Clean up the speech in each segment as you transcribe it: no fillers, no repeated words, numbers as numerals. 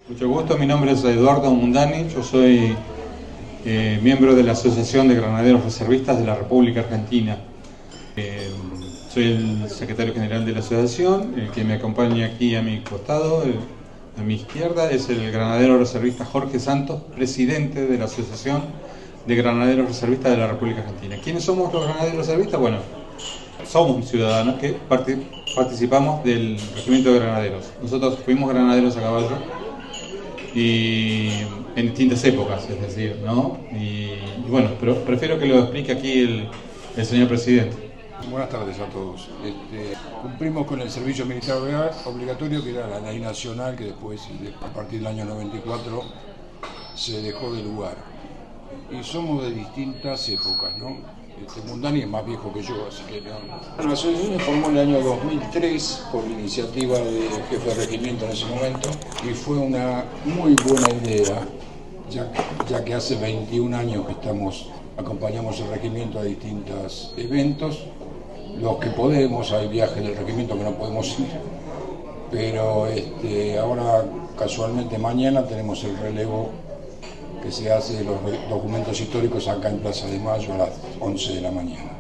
Mucho gusto, mi nombre es Eduardo Mundani, yo soy miembro de la Asociación de Granaderos Reservistas de la República Argentina. Soy el secretario general de la asociación, el que me acompaña aquí a mi costado, a mi izquierda, es el granadero reservista Jorge Santos, presidente de la Asociación de Granaderos Reservistas de la República Argentina. ¿Quiénes somos los granaderos reservistas? Bueno, somos ciudadanos que participamos del regimiento de granaderos. Nosotros fuimos granaderos a caballo y en distintas épocas, es decir, ¿no? Y bueno, pero prefiero que lo explique aquí el señor presidente. Buenas tardes a todos. Cumplimos con el servicio militar obligatorio, que era la ley nacional, que después, a partir del año 94, se dejó de lugar. Y somos de distintas épocas, ¿no? Mundani es más viejo que yo, así que no. La asociación se formó en el año 2003 por iniciativa del jefe de regimiento en ese momento, y fue una muy buena idea, ya que hace 21 años que acompañamos el regimiento a distintos eventos. Los que podemos, hay viajes del regimiento que no podemos ir, pero ahora casualmente mañana tenemos el relevo que se hace de los documentos históricos acá en Plaza de Mayo a las 11 de la mañana.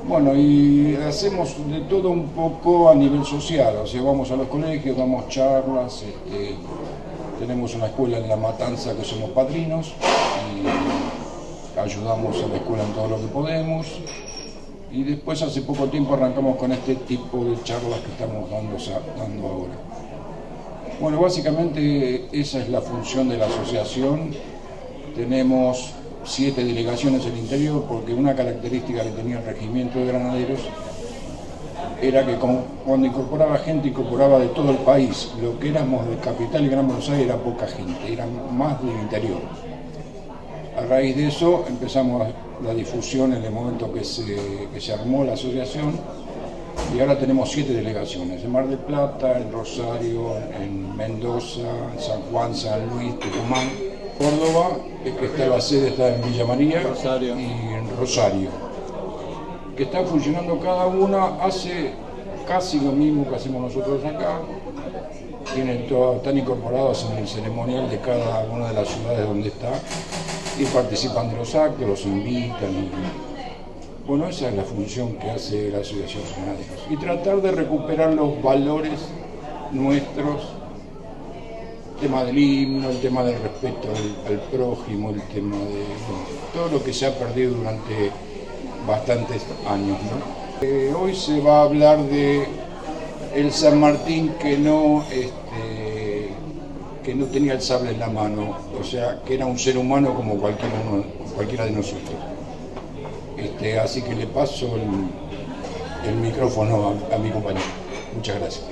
Bueno, y hacemos de todo un poco a nivel social, o sea, vamos a los colegios, damos charlas, tenemos una escuela en La Matanza que somos padrinos y ayudamos a la escuela en todo lo que podemos. Y después hace poco tiempo arrancamos con este tipo de charlas que estamos dando ahora. Bueno, básicamente esa es la función de la asociación. Tenemos 7 delegaciones en el interior, porque una característica que tenía el regimiento de granaderos era que cuando incorporaba gente, incorporaba de todo el país. Lo que éramos de Capital y Gran Buenos Aires era poca gente, eran más del interior. A raíz de eso empezamos la difusión en el momento que se armó la asociación, y ahora tenemos 7 delegaciones: en Mar del Plata, en Rosario, en Mendoza, en San Juan, San Luis, Tucumán, Córdoba, que está la sede está en Villa María, Rosario, y en Rosario, que están funcionando cada una, hace casi lo mismo que hacemos nosotros acá. Están incorporados en el ceremonial de cada una de las ciudades donde está, y participan de los actos, los invitan. Bueno, esa es la función que hace la Asociación de Granaderos. Y tratar de recuperar los valores nuestros, el tema del himno, el tema del respeto al prójimo, el tema de todo lo que se ha perdido durante bastantes años, ¿no? Hoy se va a hablar de el San Martín que no tenía el sable en la mano, o sea, que era un ser humano como cualquiera de nosotros. Así que le paso el micrófono a mi compañero. Muchas gracias.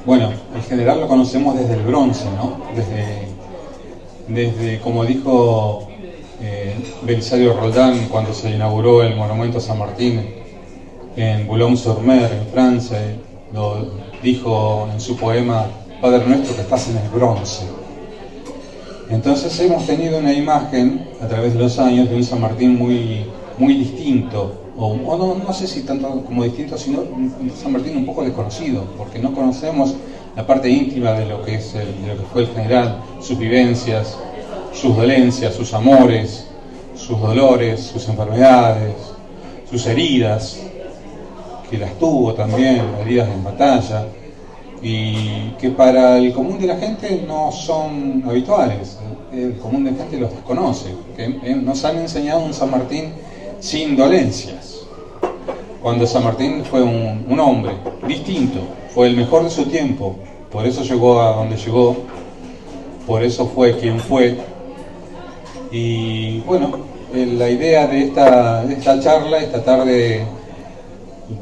Bueno, en general lo conocemos desde el bronce, ¿no? Desde como dijo Belisario Roldán cuando se inauguró el monumento a San Martín en Boulogne-sur-Mer, en Francia, lo dijo en su poema Padre Nuestro que estás en el bronce. Entonces hemos tenido una imagen a través de los años de un San Martín muy distinto, o no sé si tanto como distinto, sino un San Martín un poco desconocido, porque no conocemos la parte íntima de lo que fue el general, sus vivencias, sus dolencias, sus amores, sus dolores, sus enfermedades, sus heridas, que las tuvo también, heridas en batalla, y que para el común de la gente no son habituales. El común de la gente los desconoce, que nos han enseñado un San Martín sin dolencias, cuando San Martín fue un hombre distinto, fue el mejor de su tiempo, por eso llegó a donde llegó, por eso fue quien fue. Y bueno, la idea de esta charla es tratar de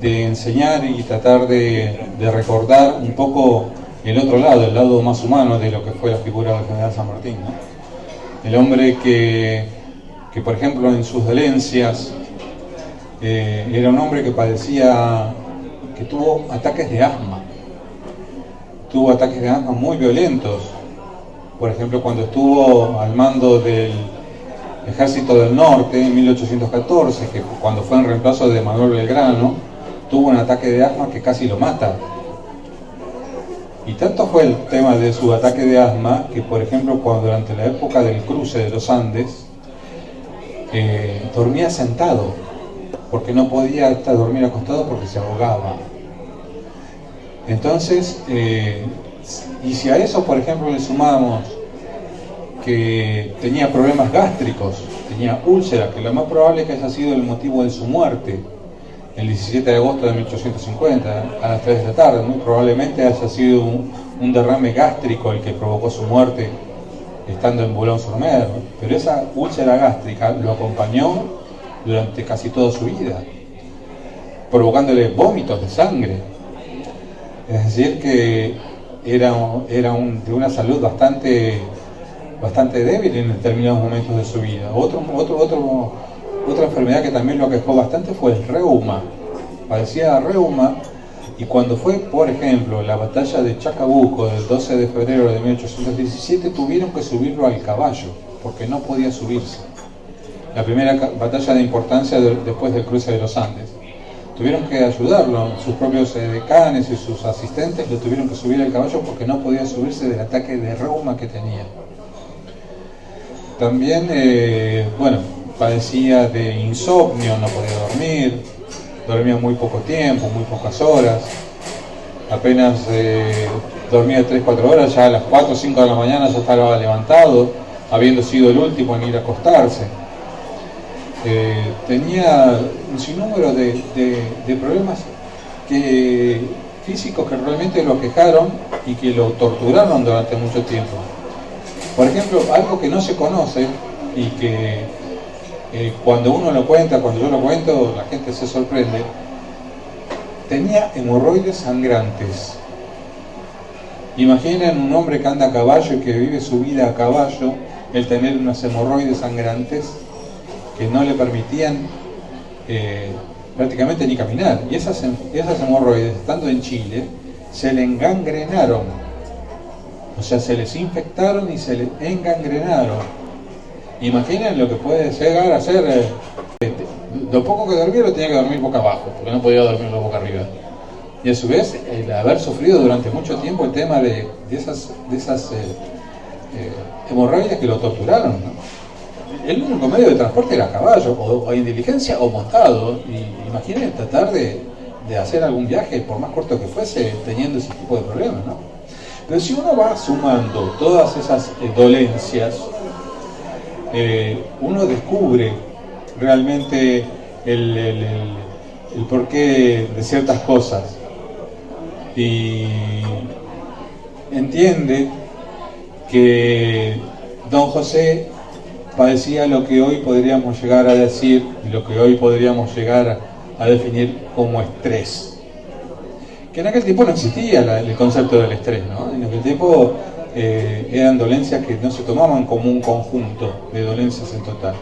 enseñar y tratar de recordar un poco el otro lado, el lado más humano de lo que fue la figura del general San Martín, ¿no? El hombre que por ejemplo en sus dolencias era un hombre que tuvo ataques de asma, muy violentos. Por ejemplo, cuando estuvo al mando Ejército del Norte en 1814, que cuando fue en reemplazo de Manuel Belgrano, tuvo un ataque de asma que casi lo mata. Y tanto fue el tema de su ataque de asma que, por ejemplo, cuando durante la época del cruce de los Andes, dormía sentado, porque no podía dormir acostado porque se ahogaba. Entonces, y si a eso, por ejemplo, le sumamos que tenía problemas gástricos, tenía úlcera, que lo más probable es que haya sido el motivo de su muerte, el 17 de agosto de 1850, a las 3 de la tarde, muy probablemente haya sido un derrame gástrico el que provocó su muerte estando en Boulogne-sur-Mer, pero esa úlcera gástrica lo acompañó durante casi toda su vida, provocándole vómitos de sangre. Es decir, que era de una salud bastante débil en determinados momentos de su vida. Otra enfermedad que también lo aquejó bastante fue el reuma. Padecía reuma, y cuando fue, por ejemplo, la batalla de Chacabuco del 12 de febrero de 1817, tuvieron que subirlo al caballo, porque no podía subirse. La primera batalla de importancia después del cruce de los Andes. Tuvieron que ayudarlo, sus propios decanes y sus asistentes lo tuvieron que subir al caballo porque no podía subirse del ataque de reuma que tenía. También, padecía de insomnio, no podía dormir, dormía muy poco tiempo, muy pocas horas, apenas dormía 3-4 horas, ya a las 4 o 5 de la mañana ya estaba levantado, habiendo sido el último en ir a acostarse. Tenía un sinnúmero de problemas físicos que realmente lo aquejaron y que lo torturaron durante mucho tiempo. Por ejemplo, algo que no se conoce y que cuando uno lo cuenta, cuando yo lo cuento, la gente se sorprende. Tenía hemorroides sangrantes. Imaginen un hombre que anda a caballo y que vive su vida a caballo, el tener unas hemorroides sangrantes que no le permitían prácticamente ni caminar. Y esas hemorroides, estando en Chile, se le engangrenaron. O sea, se les infectaron y se les engangrenaron. Imaginen lo que puede llegar a ser. Lo poco que dormía lo tenía que dormir boca abajo, porque no podía dormirlo boca arriba. Y a su vez, el haber sufrido durante mucho tiempo el tema de esas hemorroides que lo torturaron, ¿no? El único medio de transporte era a caballo, o en diligencia, o montado. Y imaginen tratar de hacer algún viaje, por más corto que fuese, teniendo ese tipo de problemas, ¿no? Pero si uno va sumando todas esas dolencias, uno descubre realmente el porqué de ciertas cosas y entiende que don José padecía lo que hoy podríamos llegar a decir y lo que hoy podríamos llegar a definir como estrés, que en aquel tiempo no existía el concepto del estrés, ¿no? En aquel tiempo eran dolencias que no se tomaban como un conjunto de dolencias en total.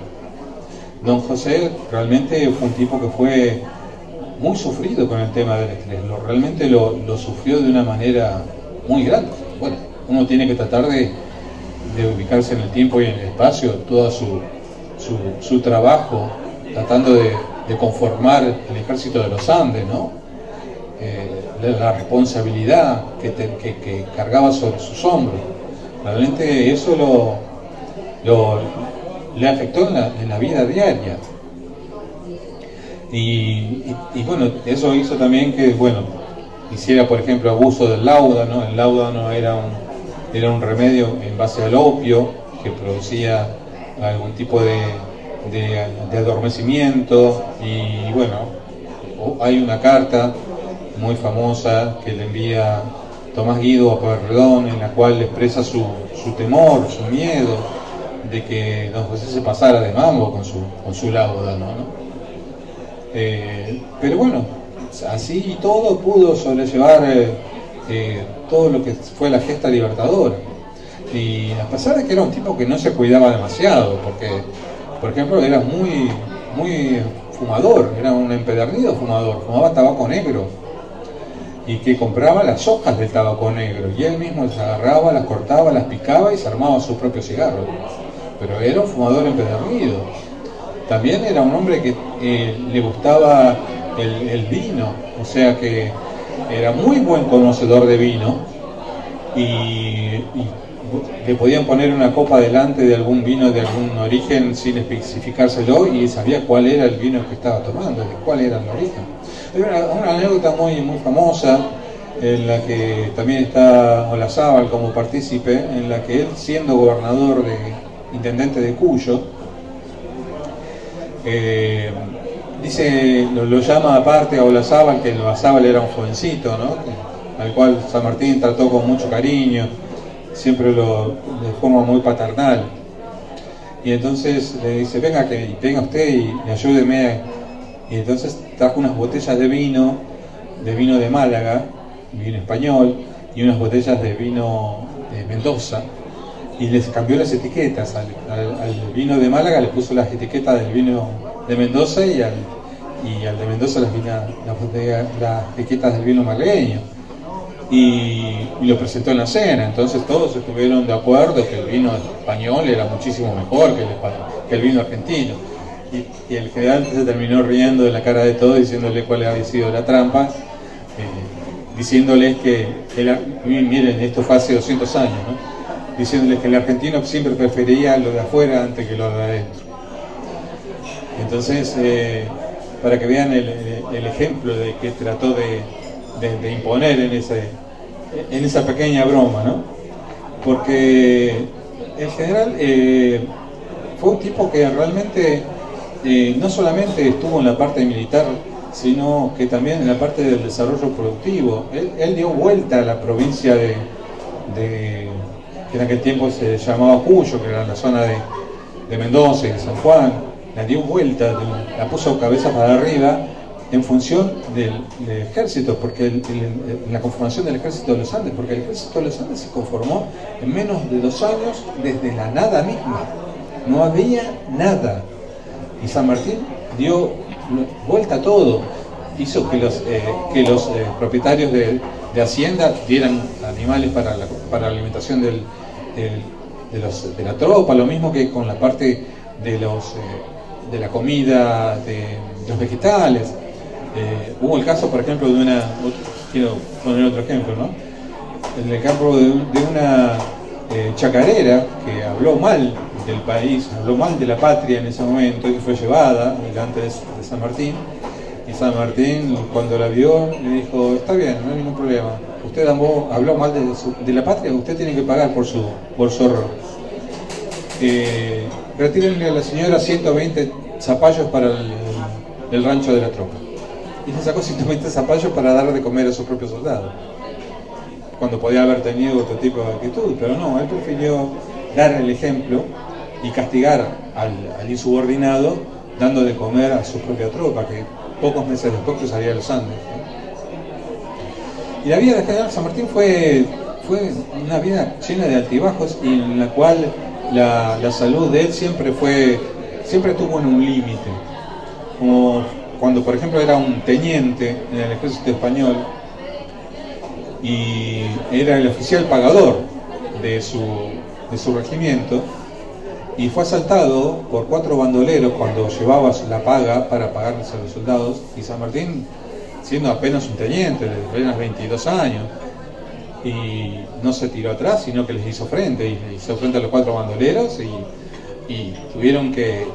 Don José realmente fue un tipo que fue muy sufrido con el tema del estrés, realmente lo sufrió de una manera muy grande. Bueno, uno tiene que tratar de ubicarse en el tiempo y en el espacio, todo su trabajo, tratando de conformar el ejército de los Andes, ¿no? La responsabilidad que cargaba sobre sus hombros. Realmente eso le afectó en la vida diaria. Y bueno, eso hizo también que, hiciera, por ejemplo, abuso del láudano. El láudano era un remedio en base al opio que producía algún tipo de adormecimiento. Y bueno, hay una carta muy famosa que le envía Tomás Guido a Pueyrredón, en la cual le expresa su temor, su miedo de que don José se pasara de mambo con su láudano, ¿no? Pero bueno, así y todo pudo sobrellevar todo lo que fue la gesta libertadora. Y a pesar de que era un tipo que no se cuidaba demasiado, porque, por ejemplo, era muy fumador, era un empedernido fumador, fumaba tabaco negro, y que compraba las hojas del tabaco negro, y él mismo las agarraba, las cortaba, las picaba y se armaba sus propios cigarros. pero era un fumador empedernido. También era un hombre que le gustaba el vino, o sea que era muy buen conocedor de vino y le podían poner una copa delante de algún vino de algún origen sin especificárselo y sabía cuál era el vino que estaba tomando, de cuál era el origen. Hay una anécdota muy famosa en la que también está Olazábal como partícipe, en la que él, siendo gobernador intendente de Cuyo, dice, lo llama aparte a Olazábal, que Olazábal era un jovencito, ¿no? Al cual San Martín trató con mucho cariño, siempre de forma muy paternal. Y entonces le dice, venga usted y ayúdeme. Y entonces trajo unas botellas de vino de Málaga, vino español, y unas botellas de vino de Mendoza, y les cambió las etiquetas. Al vino de Málaga le puso las etiquetas del vino de Mendoza y al de Mendoza las etiquetas del vino malagueño. Y lo presentó en la cena. Entonces todos estuvieron de acuerdo que el vino español era muchísimo mejor que el vino argentino. Y el general se terminó riendo de la cara de todos, diciéndole cuál había sido la trampa, diciéndoles que, miren, esto fue hace 200 años, ¿no? Diciéndoles que el argentino siempre prefería lo de afuera antes que lo de adentro. Entonces, para que vean el ejemplo de que trató de imponer en esa pequeña broma, ¿no? Porque el general fue un tipo que realmente no solamente estuvo en la parte militar, sino que también en la parte del desarrollo productivo. Él dio vuelta a la provincia que en aquel tiempo se llamaba Cuyo, que era la zona de Mendoza y de San Juan. La dio vuelta, la puso cabeza para arriba en función del ejército, porque en la conformación del ejército de los Andes, porque el ejército de los Andes se conformó en menos de 2 años desde la nada misma. No había nada. Y San Martín dio vuelta a todo, hizo que los propietarios de hacienda dieran animales para la alimentación de la tropa, lo mismo que con la parte de la comida, de los vegetales. Hubo el caso, por ejemplo, quiero poner otro ejemplo, ¿no? En el campo de una chacarera que habló mal del país, habló mal de la patria en ese momento, y fue llevada delante de San Martín. Y San Martín, cuando la vio, le dijo, está bien, no hay ningún problema, usted habló mal de la patria, usted tiene que pagar por su horror. Retírenle a la señora 120 zapallos para el rancho de la tropa. Y se sacó 120 zapallos para dar de comer a sus propios soldados, cuando podía haber tenido otro tipo de actitud, pero no, él prefirió dar el ejemplo y castigar al insubordinado dando de comer a su propia tropa, que pocos meses después cruzaría los Andes, ¿no? Y la vida de general San Martín fue una vida llena de altibajos, y en la cual la salud de él siempre tuvo en un límite. Como cuando, por ejemplo, era un teniente en el ejército español y era el oficial pagador de su regimiento, y fue asaltado por 4 bandoleros cuando llevaba la paga para pagarles a los soldados, y San Martín, siendo apenas un teniente de apenas 22 años, y no se tiró atrás, sino que les hizo frente, y le hizo frente a los 4 bandoleros, y tuvieron que,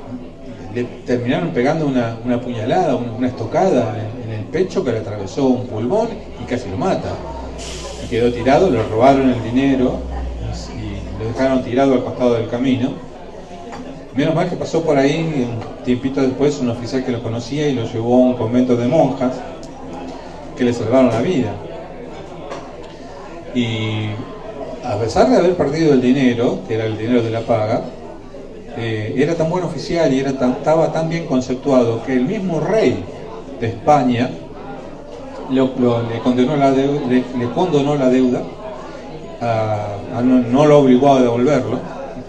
le terminaron pegando una puñalada, una estocada en el pecho que le atravesó un pulmón y casi lo mata. Y quedó tirado, le robaron el dinero y lo dejaron tirado al costado del camino. Menos mal que pasó por ahí un tiempito después un oficial que lo conocía y lo llevó a un convento de monjas que le salvaron la vida. Y a pesar de haber perdido el dinero, que era el dinero de la paga, era tan buen oficial y estaba tan bien conceptuado que el mismo rey de España le condonó la deuda, no lo obligó a devolverlo,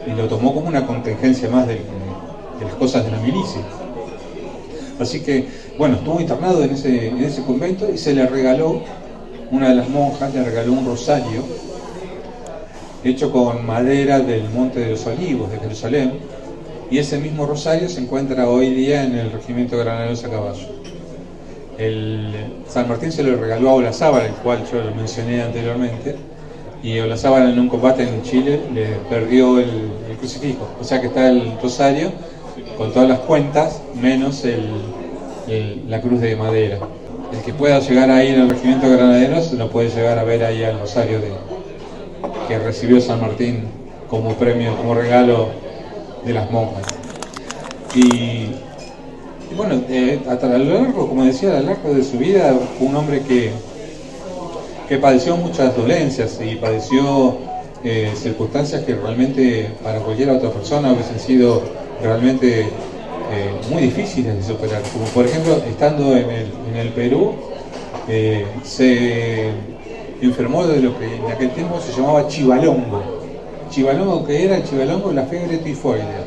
y lo tomó como una contingencia más de las cosas de la milicia. Así que, bueno, estuvo internado en ese convento, y se le regaló, una de las monjas le regaló un rosario hecho con madera del Monte de los Olivos de Jerusalén, y ese mismo rosario se encuentra hoy día en el Regimiento de Granaderos a Caballo. San Martín se lo regaló a Olazábal, el cual yo lo mencioné anteriormente, y Olazábal en un combate en Chile le perdió el crucifijo, o sea que está el rosario con todas las cuentas menos la cruz de madera. El que pueda llegar ahí en el Regimiento de Granaderos lo puede llegar a ver ahí al rosario que recibió San Martín como premio, como regalo de las monjas. Y bueno, hasta a lo largo, como decía, a lo largo de su vida fue un hombre que padeció muchas dolencias y padeció circunstancias que realmente para cualquier otra persona hubiesen sido realmente muy difíciles de superar, como por ejemplo estando en el Perú se enfermó de lo que en aquel tiempo se llamaba chivalongo. Chivalongo, que era el chivalongo, la fiebre tifoidea,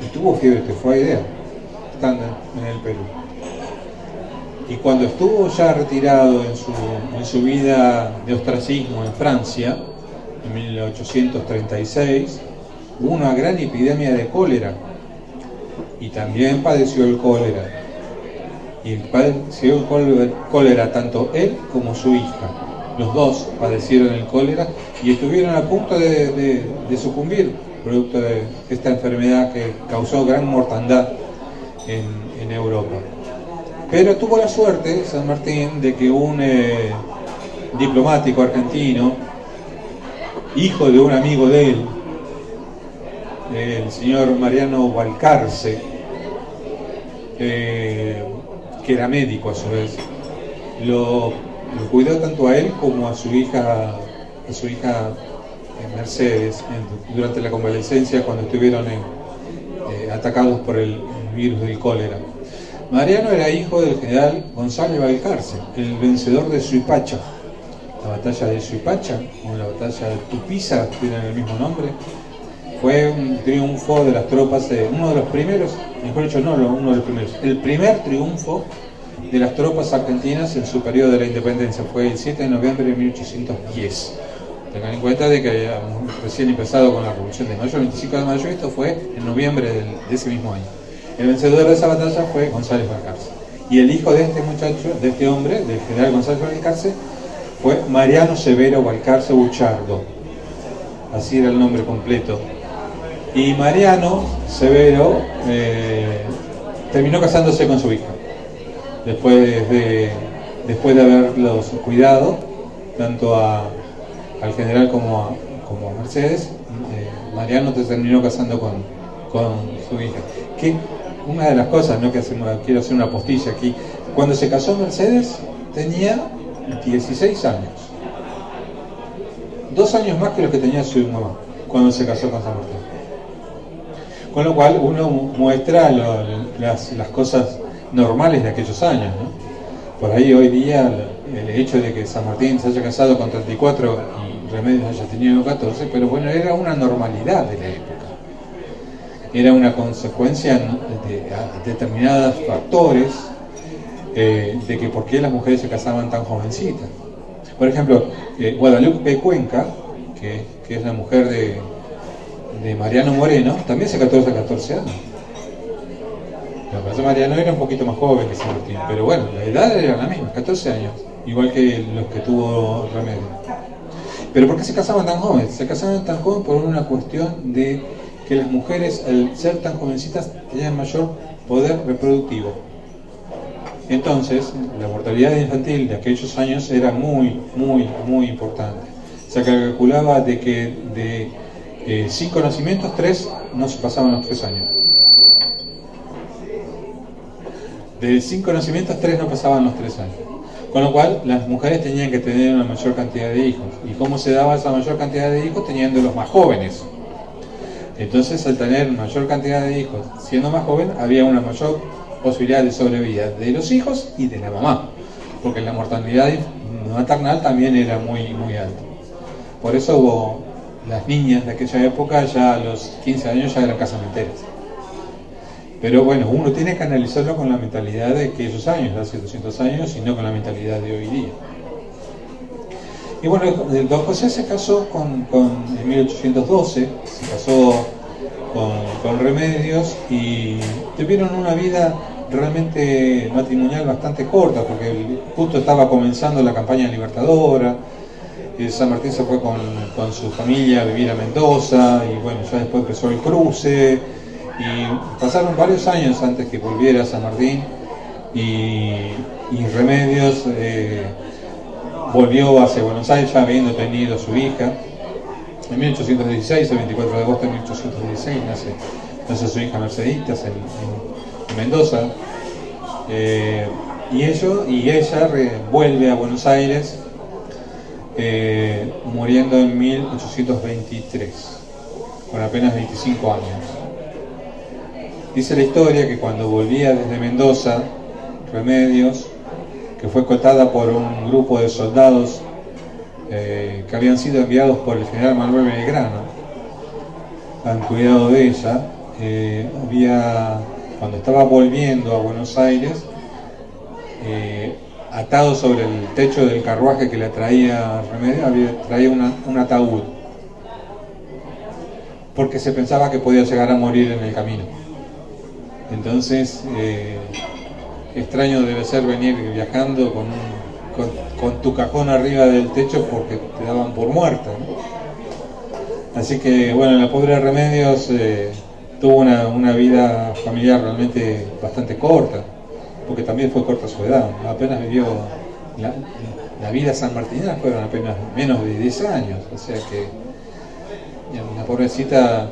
y tuvo fiebre tifoidea estando en el Perú. Y cuando estuvo ya retirado en su vida de ostracismo en Francia, en 1836, hubo una gran epidemia de cólera, y también padeció el cólera. Y padeció el cólera tanto él como su hija. Los dos padecieron el cólera y estuvieron a punto de sucumbir, producto de esta enfermedad que causó gran mortandad en Europa. Pero tuvo la suerte, San Martín, de que un diplomático argentino, hijo de un amigo de él, el señor Mariano Balcarce, que era médico a su vez, lo cuidó tanto a él como a su hija Mercedes durante la convalecencia, cuando estuvieron atacados por el virus del cólera. Mariano era hijo del general González Balcarce, el vencedor de Suipacha. La batalla de Suipacha, o la batalla de Tupiza, tienen el mismo nombre. Fue un triunfo de las tropas, uno de los primeros, mejor dicho, no uno de los primeros, el primer triunfo de las tropas argentinas en su periodo de la independencia. Fue el 7 de noviembre de 1810. Tengan en cuenta de que habíamos recién empezado con la Revolución de Mayo, el 25 de mayo, esto fue en noviembre de ese mismo año. El vencedor de esa batalla fue González Balcarce. Y el hijo de este muchacho, de este hombre, del general González Balcarce, fue Mariano Severo Balcarce Buchardo. Así era el nombre completo. Y Mariano Severo terminó casándose con su hija. Después de haberlos cuidado, tanto al general como a Mercedes, Mariano se terminó casando con su hija. Que una de las cosas, ¿no?, que quiero hacer una postilla aquí, cuando se casó Mercedes tenía 16 años, 2 años más que los que tenía su mamá cuando se casó con San Martín. Con lo cual uno muestra las cosas normales de aquellos años, ¿no? Por ahí hoy día el hecho de que San Martín se haya casado con 34 y Remedios haya tenido 14, pero bueno, era una normalidad de la época. Era una consecuencia de determinados factores de que por qué las mujeres se casaban tan jovencitas. Por ejemplo, Guadalupe Cuenca, que es la mujer de Mariano Moreno, también se casó a 14 años. Lo que pasa, Mariano era un poquito más joven que San Martín, pero bueno, la edad era la misma, 14 años, igual que los que tuvo Remedio. ¿Pero por qué se casaban tan jóvenes? Se casaban tan jóvenes por una cuestión de que las mujeres, al ser tan jovencitas, tenían mayor poder reproductivo. Entonces, la mortalidad infantil de aquellos años era muy, muy, muy importante. Se calculaba de que de 5 nacimientos, 3 no se pasaban los 3 años. De 5 nacimientos, 3 no pasaban los 3 años. Con lo cual, las mujeres tenían que tener una mayor cantidad de hijos. ¿Y cómo se daba esa mayor cantidad de hijos? Teniendo los más jóvenes. Entonces, al tener mayor cantidad de hijos, siendo más joven, había una mayor posibilidad de sobrevida de los hijos y de la mamá, porque la mortalidad maternal también era muy, muy alta. Por eso hubo las niñas de aquella época, ya a los 15 años ya eran casamenteras. Pero bueno, uno tiene que analizarlo con la mentalidad de aquellos años, de hace 200 años, y no con la mentalidad de hoy día. Y bueno, don José se casó en 1812, se casó con Remedios y tuvieron una vida realmente matrimonial bastante corta, porque justo estaba comenzando la campaña libertadora. San Martín se fue con su familia a vivir a Mendoza y bueno, ya después empezó el cruce y pasaron varios años antes que volviera a San Martín y Remedios volvió hacia Buenos Aires ya habiendo tenido a su hija. En 1816, el 24 de agosto de 1816, nace su hija Merceditas en Mendoza. Y ella vuelve a Buenos Aires muriendo en 1823, con apenas 25 años. Dice la historia que cuando volvía desde Mendoza, Remedios, que fue cotada por un grupo de soldados que habían sido enviados por el general Manuel Belgrano, han cuidado de ella, cuando estaba volviendo a Buenos Aires, atado sobre el techo del carruaje que le traía Remedios, traía un ataúd, porque se pensaba que podía llegar a morir en el camino. Entonces, extraño debe ser venir viajando con tu cajón arriba del techo porque te daban por muerta, ¿no? Así que bueno, la pobre Remedios tuvo una vida familiar realmente bastante corta, porque también fue corta su edad, apenas vivió la vida sanmartinina, fueron apenas menos de 10 años, o sea que la pobrecita,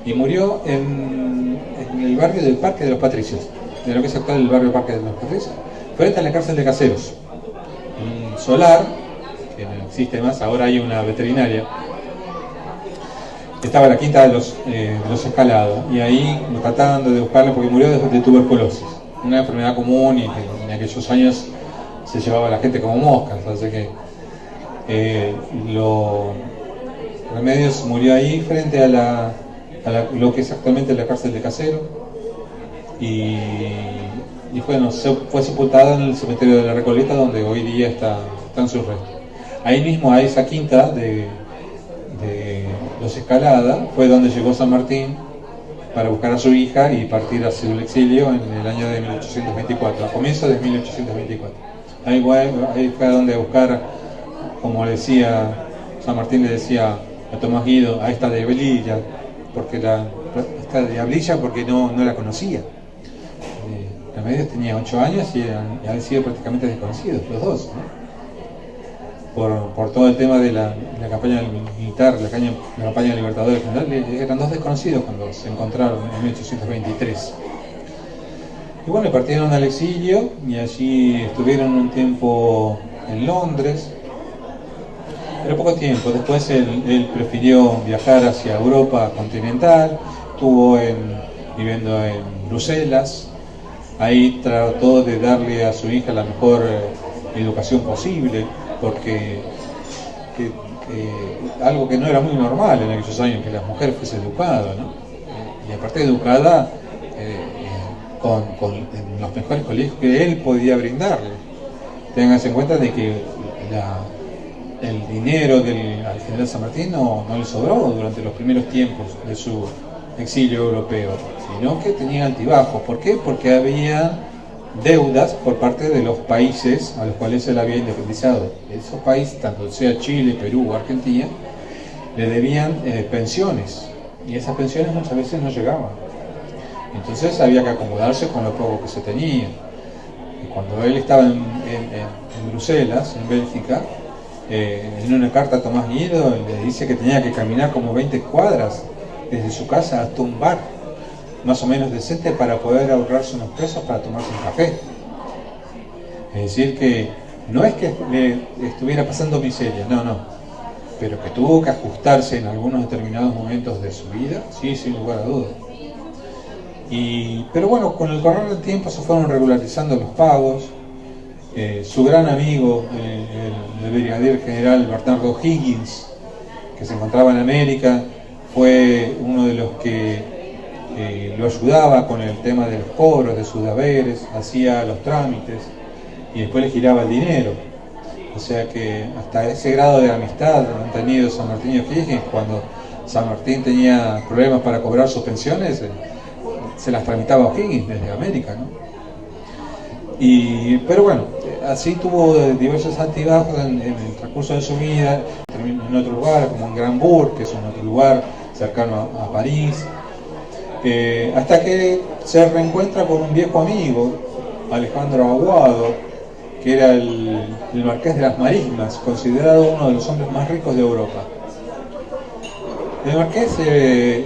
y murió en el barrio del Parque de los Patricios, de lo que es actual el barrio Parque de los Patricios, frente a la cárcel de Caseros, un solar que no existe más, ahora hay una veterinaria. Estaba la quinta de los Escalados, y ahí tratando de buscarla porque murió de tuberculosis, una enfermedad común y que en aquellos años se llevaba a la gente como moscas, así que Remedios murió ahí frente a lo que es actualmente la cárcel de Caseros y bueno, fue sepultada en el cementerio de la Recoleta, donde hoy día están sus restos. Ahí mismo, a esa quinta de los Escalada, fue donde llegó San Martín para buscar a su hija y partir hacia el exilio en el año de 1824, a comienzos de 1824. Ahí fue donde buscar, como decía San Martín, le decía a Tomás Guido, a esta diablilla, porque no la conocía. Remedios tenía 8 años y habían sido prácticamente desconocidos los dos, ¿no? Por todo el tema de la campaña militar, la campaña libertadora general, eran dos desconocidos cuando se encontraron en 1823. Y bueno, partieron al exilio y allí estuvieron un tiempo en Londres, pero poco tiempo. Después él prefirió viajar hacia Europa continental, estuvo viviendo en Bruselas. Ahí trató de darle a su hija la mejor educación posible, porque algo que no era muy normal en aquellos años, que la mujer fuese educada, ¿no? Y aparte educada en los mejores colegios que él podía brindarle. Ténganse en cuenta de que el dinero al general San Martín no le sobró durante los primeros tiempos de su exilio europeo, sino que tenía altibajos. ¿Por qué? Porque había deudas por parte de los países a los cuales él había independizado. Esos países, tanto sea Chile, Perú o Argentina, le debían pensiones, y esas pensiones muchas veces no llegaban. Entonces había que acomodarse con lo poco que se tenía. Y cuando él estaba en Bruselas, en Bélgica, en una carta a Tomás Guido le dice que tenía que caminar como 20 cuadras desde su casa hasta un bar más o menos decente para poder ahorrarse unos pesos para tomarse un café. Es decir, que no es que le estuviera pasando miseria, no, pero que tuvo que ajustarse en algunos determinados momentos de su vida, sí, sin lugar a dudas. Pero bueno, con el correr del tiempo se fueron regularizando los pagos. Su gran amigo, el brigadier general Bernardo Higgins, que se encontraba en América, fue uno de los que lo ayudaba con el tema de los cobros de sus haberes, hacía los trámites y después le giraba el dinero. O sea que hasta ese grado de amistad han tenido San Martín y O'Higgins. Cuando San Martín tenía problemas para cobrar sus pensiones, se las tramitaba O'Higgins desde América, ¿no? Pero bueno, así tuvo diversos altibajos en el transcurso de su vida. Terminó en otro lugar, como en Granbourg, que es un otro lugar cercano a París, hasta que se reencuentra con un viejo amigo, Alejandro Aguado, que era el marqués de las Marismas, considerado uno de los hombres más ricos de Europa. El marqués de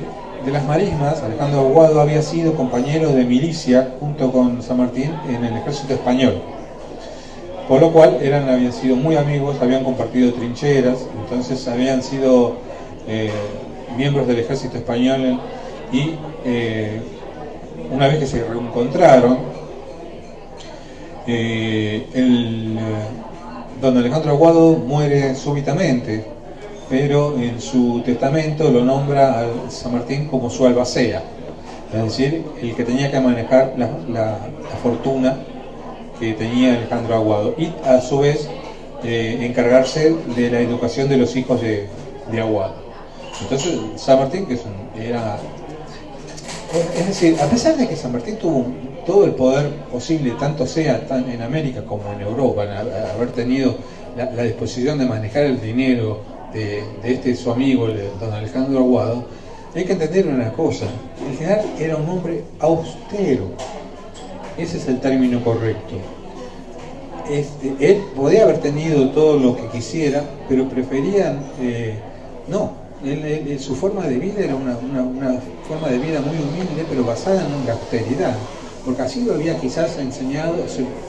las Marismas, Alejandro Aguado, había sido compañero de milicia junto con San Martín en el ejército español, por lo cual habían sido muy amigos, habían compartido trincheras, entonces habían sido miembros del ejército español, y una vez que se reencontraron, don Alejandro Aguado muere súbitamente, pero en su testamento lo nombra a San Martín como su albacea, es decir, el que tenía que manejar la fortuna que tenía Alejandro Aguado, y a su vez encargarse de la educación de los hijos de Aguado. Entonces San Martín, que es decir, a pesar de que San Martín tuvo todo el poder posible, tanto sea en América como en Europa, haber tenido la disposición de manejar el dinero de su amigo, don Alejandro Aguado, hay que entender una cosa: el general era un hombre austero, ese es el término correcto. Él podía haber tenido todo lo que quisiera, pero preferían no. Su forma de vida era una forma de vida muy humilde, pero basada en la austeridad, porque así lo había quizás enseñado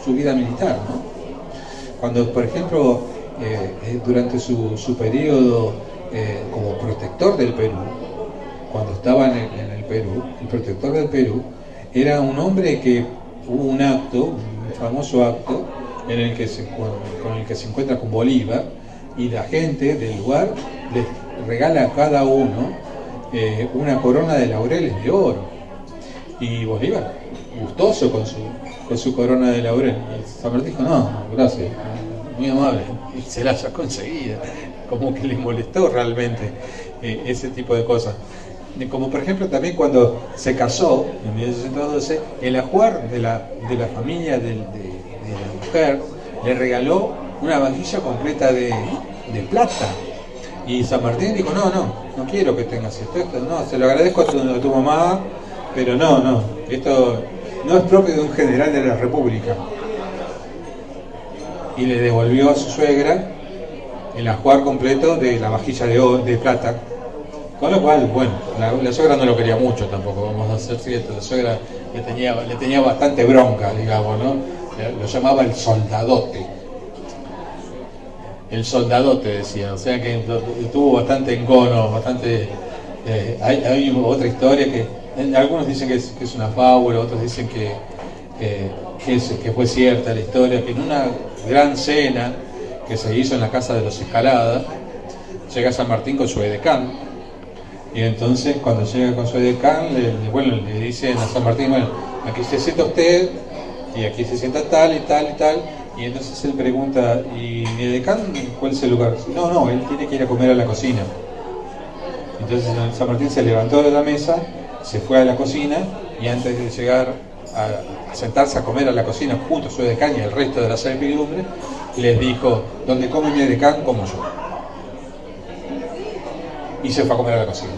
su vida militar, ¿no? Cuando, por ejemplo, durante su periodo como protector del Perú, cuando estaba en el Perú, el protector del Perú era un hombre que hubo un famoso acto, con el que se encuentra con Bolívar, y la gente del lugar les regala a cada uno una corona de laureles de oro, y Bolívar, gustoso con su corona de laurel, y San Martín dijo: no, gracias, muy amable, y se la haya conseguido, como que le molestó realmente ese tipo de cosas. Como por ejemplo también cuando se casó en 1812, el ajuar de la familia de la mujer le regaló una vajilla completa de plata, y San Martín dijo: no quiero que tengas esto, no, se lo agradezco a tu mamá, pero no, esto no es propio de un general de la República. Y le devolvió a su suegra el ajuar completo de la vajilla de plata, con lo cual, bueno, la suegra no lo quería mucho tampoco, vamos a ser ciertos. La suegra le tenía bastante bronca, digamos, ¿no? Lo llamaba el soldadote. El soldadote, decía, o sea que tuvo bastante encono, bastante... hay otra historia que algunos dicen que es una fábula, otros dicen que fue cierta la historia, que en una gran cena que se hizo en la casa de los Escalada, llega San Martín con su edecán, y entonces cuando llega con su edecán le dicen a San Martín: bueno, aquí se sienta usted, y aquí se sienta tal y tal y tal. Y entonces él pregunta: ¿y mi edecán cuál es el lugar? No, él tiene que ir a comer a la cocina. Entonces San Martín se levantó de la mesa, se fue a la cocina, y antes de llegar a sentarse a comer a la cocina junto a su edecán y el resto de la servidumbre, les dijo: donde come mi edecán, como yo. Y se fue a comer a la cocina.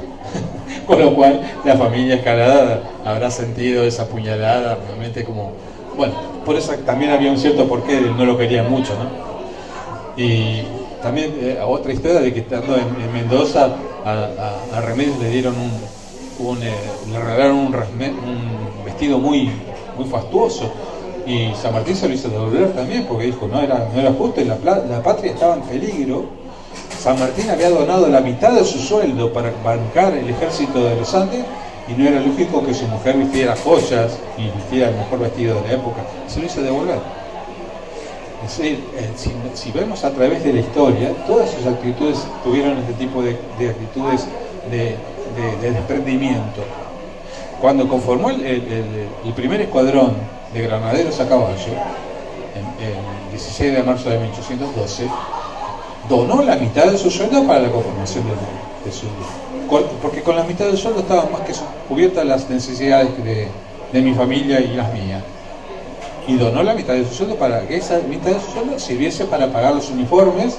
Con lo cual la familia Escalada habrá sentido esa puñalada realmente como... Bueno, por eso también había un cierto porqué, él no lo quería mucho, ¿no? Y también otra historia de que estando en Mendoza a Remedios le dieron le regalaron un vestido muy fastuoso, y San Martín se lo hizo devolver también, porque dijo no era justo, y la patria estaba en peligro. San Martín había donado la mitad de su sueldo para bancar el ejército de los Andes, y no era lógico que su mujer vistiera joyas y vistiera el mejor vestido de la época. Se lo hizo devolver. Es decir, si vemos a través de la historia, todas sus actitudes tuvieron este tipo de actitudes de desprendimiento. Cuando conformó el primer escuadrón de granaderos a caballo, el 16 de marzo de 1812, donó la mitad de su sueldo para la conformación de su porque con la mitad del sueldo estaban más que cubiertas las necesidades de mi familia y las mías. Y donó la mitad de su sueldo para que esa mitad de su sueldo sirviese para pagar los uniformes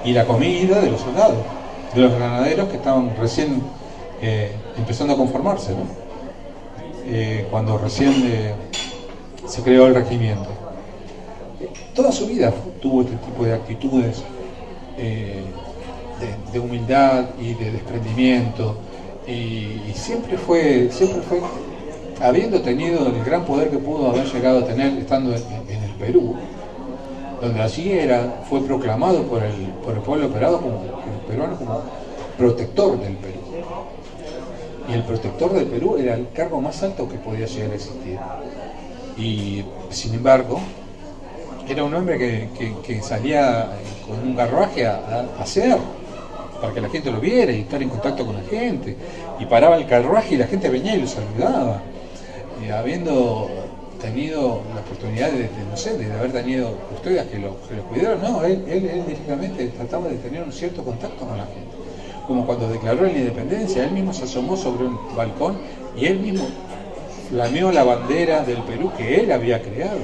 y la comida de los soldados, de los granaderos que estaban recién empezando a conformarse, ¿no? Cuando recién se creó el regimiento. Toda su vida tuvo este tipo de actitudes de humildad y de desprendimiento, y siempre fue, habiendo tenido el gran poder que pudo haber llegado a tener estando en el Perú, donde allí fue proclamado por el pueblo peruano como protector del Perú. Y el protector del Perú era el cargo más alto que podía llegar a existir. Y sin embargo, era un hombre que salía con un carruaje a pasear para que la gente lo viera y estar en contacto con la gente. Y paraba el carruaje y la gente venía y lo saludaba. Y habiendo tenido la oportunidad de haber tenido custodias que lo cuidaron, no, él directamente trataba de tener un cierto contacto con la gente. Como cuando declaró la independencia, él mismo se asomó sobre un balcón y él mismo flameó la bandera del Perú que él había creado,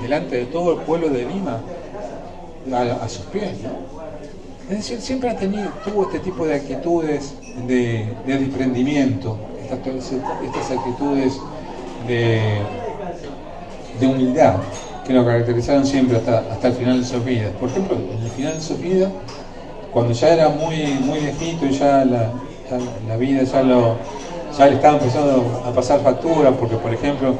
delante de todo el pueblo de Lima, a sus pies, ¿no? Es decir, siempre tuvo este tipo de actitudes de desprendimiento, estas actitudes de humildad que lo caracterizaron siempre hasta el final de sus vidas. Por ejemplo, en el final de sus vidas, cuando ya era muy viejito y ya la vida ya le estaba empezando a pasar facturas, porque por ejemplo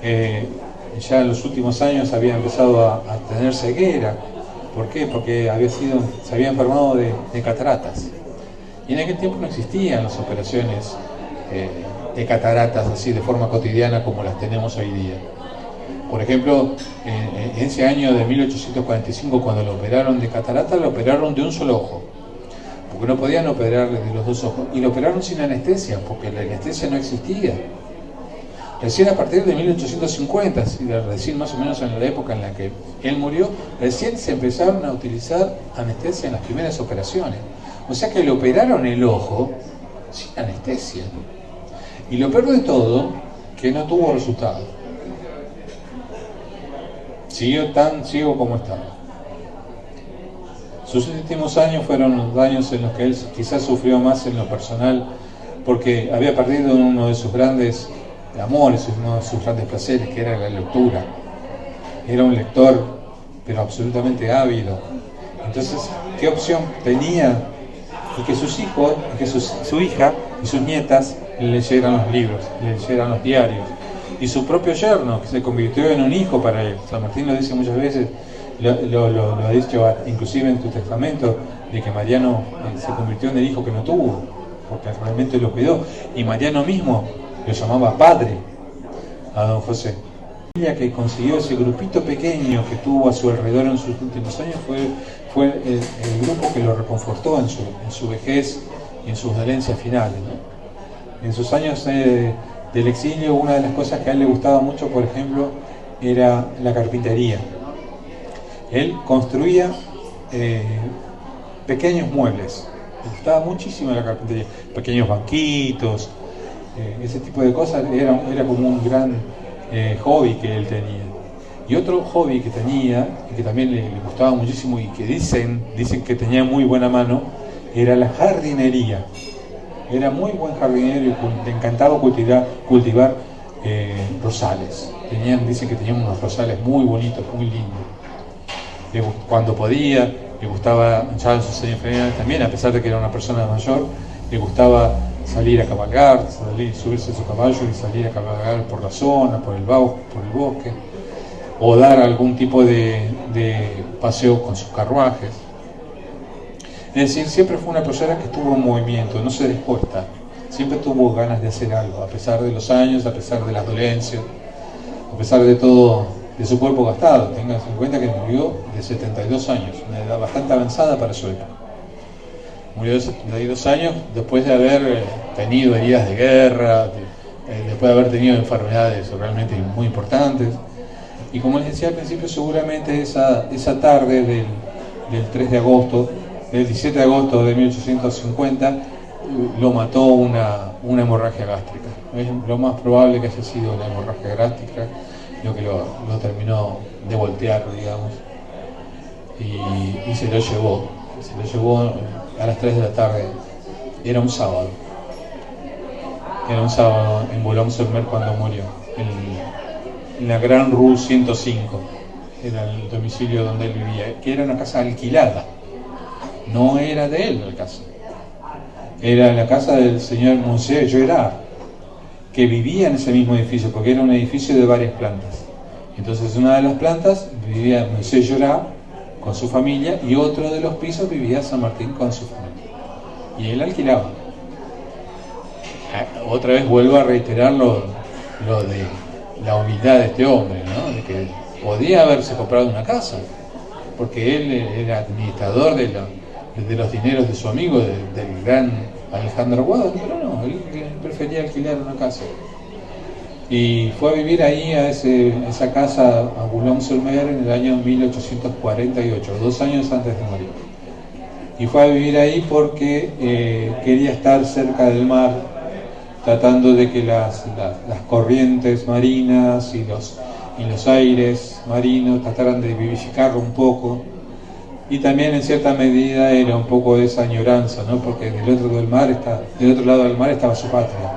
ya en los últimos años había empezado a tener ceguera. ¿Por qué? Porque se había enfermado de cataratas, y en aquel tiempo no existían las operaciones de cataratas así de forma cotidiana como las tenemos hoy día. Por ejemplo, en ese año de 1845, cuando lo operaron de catarata, lo operaron de un solo ojo, porque no podían operarle de los dos ojos, y lo operaron sin anestesia, porque la anestesia no existía. Recién a partir de 1850, recién más o menos en la época en la que él murió, recién se empezaron a utilizar anestesia en las primeras operaciones. O sea que le operaron el ojo sin anestesia. Y lo peor de todo, que no tuvo resultado. Siguió tan ciego como estaba. Sus últimos años fueron los años en los que él quizás sufrió más en lo personal, porque había perdido uno de sus grandes amores, uno de sus grandes placeres, que era la lectura. Era un lector, pero absolutamente ávido. Entonces, ¿qué opción tenía? Y que sus hijos, que su hija y sus nietas le leyeran los libros, le leyeran los diarios. Y su propio yerno, que se convirtió en un hijo para él. San Martín lo dice muchas veces, lo ha dicho inclusive en tu testamento, de que Mariano se convirtió en el hijo que no tuvo, porque realmente lo cuidó. Y Mariano mismo lo llamaba padre a don José. La que consiguió ese grupito pequeño que tuvo a su alrededor en sus últimos años fue el grupo que lo reconfortó en su vejez y en sus dolencias finales, ¿no? En sus años del exilio, una de las cosas que a él le gustaba mucho, por ejemplo, era la carpintería. Él construía pequeños muebles. Le gustaba muchísimo la carpintería, pequeños banquitos, ese tipo de cosas. Era como un gran hobby que él tenía. Y otro hobby que tenía, y que también le gustaba muchísimo, y que dicen que tenía muy buena mano, era la jardinería. Era muy buen jardinero y le encantaba cultivar rosales. Dicen que tenían unos rosales muy bonitos, muy lindos. Cuando podía, le gustaba, ya en sus años finales también, a pesar de que era una persona mayor, le gustaba salir a cabalgar, subirse a su caballo y salir a cabalgar por la zona, por el bosque, o dar algún tipo de paseo con sus carruajes. Es decir, siempre fue una persona que estuvo en movimiento, no se despuesta, siempre tuvo ganas de hacer algo, a pesar de los años, a pesar de las dolencias, a pesar de todo, de su cuerpo gastado. Tengan en cuenta que murió de 72 años, una edad bastante avanzada para su época. Murió de 72 años después de haber tenido heridas de guerra, después de haber tenido enfermedades realmente muy importantes. Y como les decía al principio, seguramente esa tarde del 3 de agosto, del 17 de agosto de 1850, lo mató una hemorragia gástrica. Es lo más probable que haya sido la hemorragia gástrica lo que lo terminó de voltear, digamos, y se lo llevó a las 3 de la tarde. Era un sábado en Boulogne-sur-Mer cuando murió, en la Gran Rue 105, era el domicilio donde él vivía, que era una casa alquilada, no era de él la casa, era la casa del señor Monsieur Gerard, que vivía en ese mismo edificio, porque era un edificio de varias plantas. Entonces, una de las plantas vivía Monsieur Gerard con su familia, y otro de los pisos vivía San Martín con su familia, y él alquilaba. Otra vez vuelvo a reiterar lo de la humildad de este hombre, ¿no? De que podía haberse comprado una casa, porque él era administrador de los dineros de su amigo, del gran Alejandro Guado, pero no, él prefería alquilar una casa. Y fue a vivir ahí a esa casa a Boulogne-sur-Mer en el año 1848, 2 años antes de morir. Y fue a vivir ahí porque quería estar cerca del mar, tratando de que las corrientes marinas y los aires marinos trataran de vivificarlo un poco. Y también en cierta medida era un poco de esa añoranza, ¿no? Porque del otro lado del mar estaba su patria,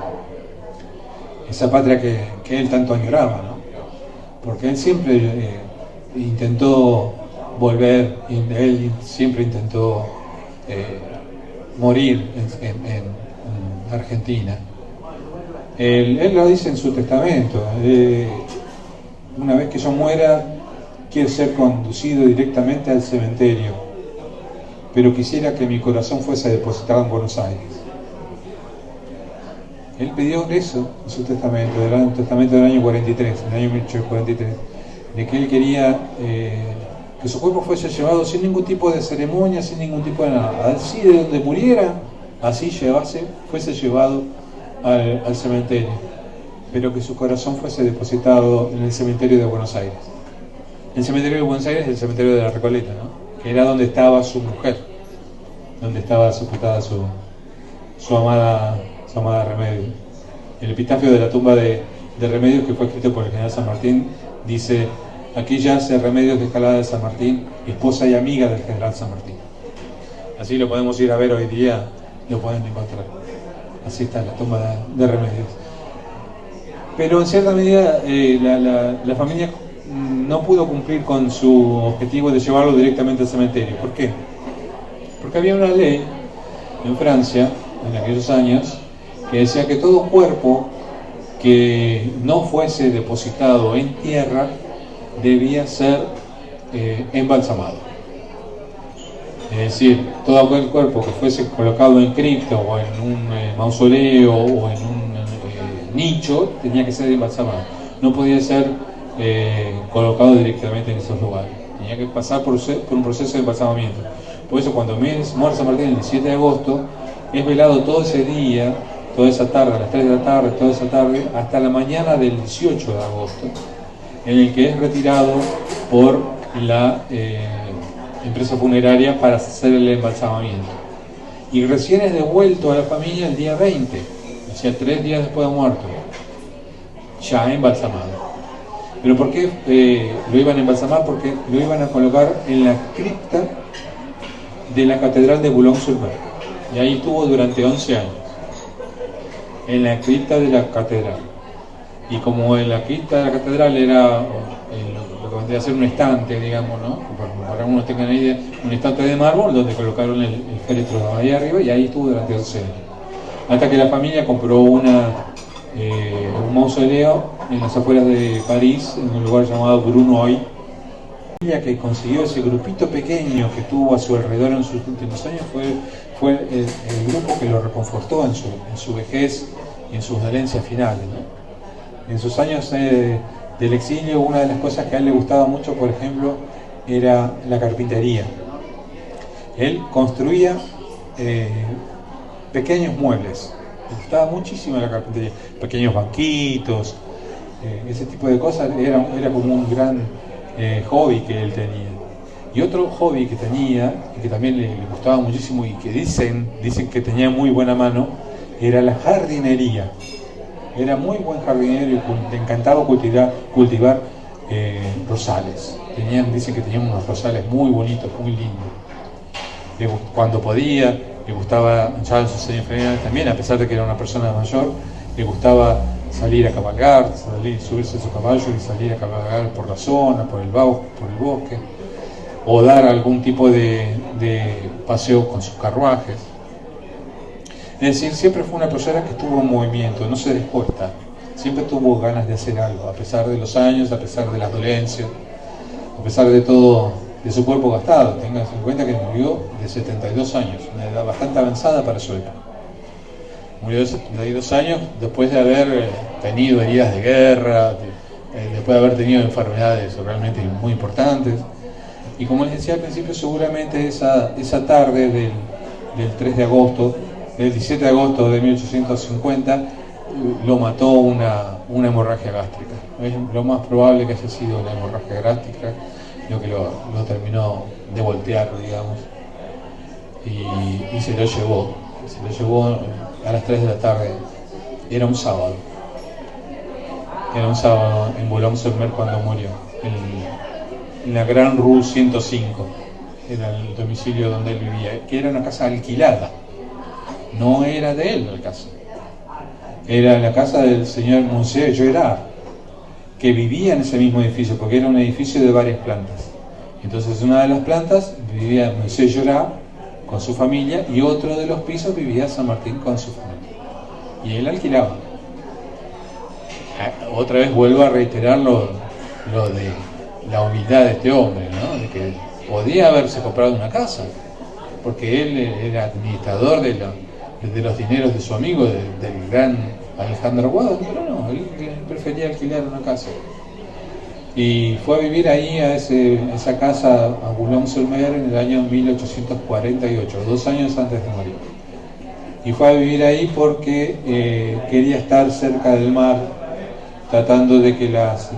esa patria que él tanto añoraba, ¿no? Porque él siempre intentó volver, él siempre intentó morir en Argentina. Él lo dice en su testamento, una vez que yo muera quiere ser conducido directamente al cementerio, pero quisiera que mi corazón fuese depositado en Buenos Aires. Él pidió eso en su testamento, un testamento del año 43, del año 1843, de que él quería que su cuerpo fuese llevado sin ningún tipo de ceremonia, sin ningún tipo de nada, así de donde muriera, así fuese llevado al cementerio, pero que su corazón fuese depositado en el cementerio de Buenos Aires. El cementerio de Buenos Aires es el cementerio de la Recoleta, ¿no? Que era donde estaba su mujer, donde estaba sepultada su amada Remedios. El epitafio de la tumba de Remedios, que fue escrito por el general San Martín, dice: aquí yace Remedios de Escalada de San Martín, esposa y amiga del general San Martín. Así lo podemos ir a ver hoy día, lo pueden encontrar. Así está la tumba de Remedios. Pero en cierta medida la familia no pudo cumplir con su objetivo de llevarlo directamente al cementerio. ¿Por qué? Porque había una ley en Francia, en aquellos años, que decía que todo cuerpo que no fuese depositado en tierra debía ser embalsamado. Es decir, todo aquel cuerpo que fuese colocado en cripta o en un mausoleo o en un nicho tenía que ser embalsamado. No podía ser colocado directamente en esos lugares. Tenía que pasar por un proceso de embalsamamiento. Por eso cuando muere San Martín el 17 de agosto, es velado todo ese día, toda esa tarde, a las 3 de la tarde, toda esa tarde, hasta la mañana del 18 de agosto, en el que es retirado por la empresa funeraria para hacer el embalsamamiento. Y recién es devuelto a la familia el día 20, o sea, 3 días después de muerto, ya embalsamado. ¿Pero por qué lo iban a embalsamar? Porque lo iban a colocar en la cripta de la catedral de Boulogne-sur-Mer. Y ahí estuvo durante 11 años, en la cripta de la catedral. Y como en la cripta de la catedral era lo que vendría a ser un estante, digamos, ¿no? Para que uno tenga una idea, un estante de mármol donde colocaron el féretro ahí arriba, y ahí estuvo durante 11 años. Hasta que la familia compró un mausoleo en las afueras de París, en un lugar llamado Brunoy. Que consiguió ese grupito pequeño que tuvo a su alrededor en sus últimos años fue el grupo que lo reconfortó en su vejez y en sus dolencias finales, ¿no? En sus años del exilio, una de las cosas que a él le gustaba mucho, por ejemplo, era la carpintería. Él construía pequeños muebles, le gustaba muchísimo la carpintería, pequeños banquitos, ese tipo de cosas era como un gran hobby que él tenía. Y otro hobby que tenía, y que también le gustaba muchísimo y que dicen que tenía muy buena mano, era la jardinería. Era muy buen jardinero y le encantaba cultivar rosales. Dicen que tenían unos rosales muy bonitos, muy lindos. Cuando podía, le gustaba, ya en sus años finales también, a pesar de que era una persona mayor, le gustaba salir a cabalgar, subirse a su caballo y salir a cabalgar por la zona, por el bosque, o dar algún tipo de paseo con sus carruajes. Es decir, siempre fue una persona que estuvo en movimiento, no se dejó estar. Siempre tuvo ganas de hacer algo, a pesar de los años, a pesar de las dolencias, a pesar de todo, de su cuerpo gastado. Tengan en cuenta que murió de 72 años, una edad bastante avanzada para su época. Murió de 72 años después de haber tenido heridas de guerra, después de haber tenido enfermedades realmente muy importantes. Y como les decía al principio, seguramente esa tarde del 3 de agosto, el 17 de agosto de 1850, lo mató una hemorragia gástrica. Es lo más probable que haya sido la hemorragia gástrica lo que lo terminó de voltear, digamos, y se lo llevó a las 3 de la tarde. Era un sábado en Boulogne-sur-Mer cuando murió, en la Gran Rue 105, era el domicilio donde él vivía, que era una casa alquilada. No era de él la casa, era la casa del señor Monsieur Gerard, que vivía en ese mismo edificio, porque era un edificio de varias plantas. Entonces, en una de las plantas vivía Monsieur Gerard con su familia, y otro de los pisos vivía San Martín con su familia. Y él alquilaba. Otra vez vuelvo a reiterar lo de la humildad de este hombre, ¿no? De que podía haberse comprado una casa, porque él era administrador de los dineros de su amigo, del gran Alejandro Guado, pero no, él prefería alquilar una casa. Y fue a vivir ahí a esa casa a Boulogne-sur-Mer en el año 1848, 2 años antes de morir. Y fue a vivir ahí porque quería estar cerca del mar, tratando de que las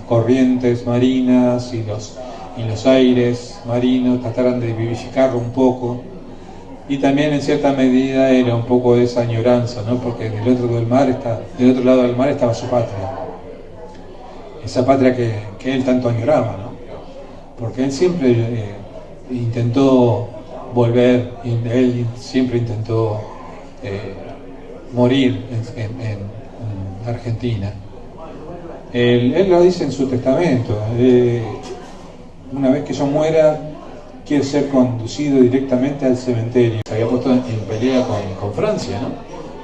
corrientes marinas y los aires marinos trataran de vivificarlo un poco. Y también en cierta medida era un poco de esa añoranza, ¿no? Porque del otro lado del mar estaba su patria, esa patria que él tanto añoraba, ¿no? Porque él siempre intentó volver, él siempre intentó morir en Argentina. Él lo dice en su testamento, una vez que yo muera, quiere ser conducido directamente al cementerio. Se había puesto en pelea con Francia, ¿no?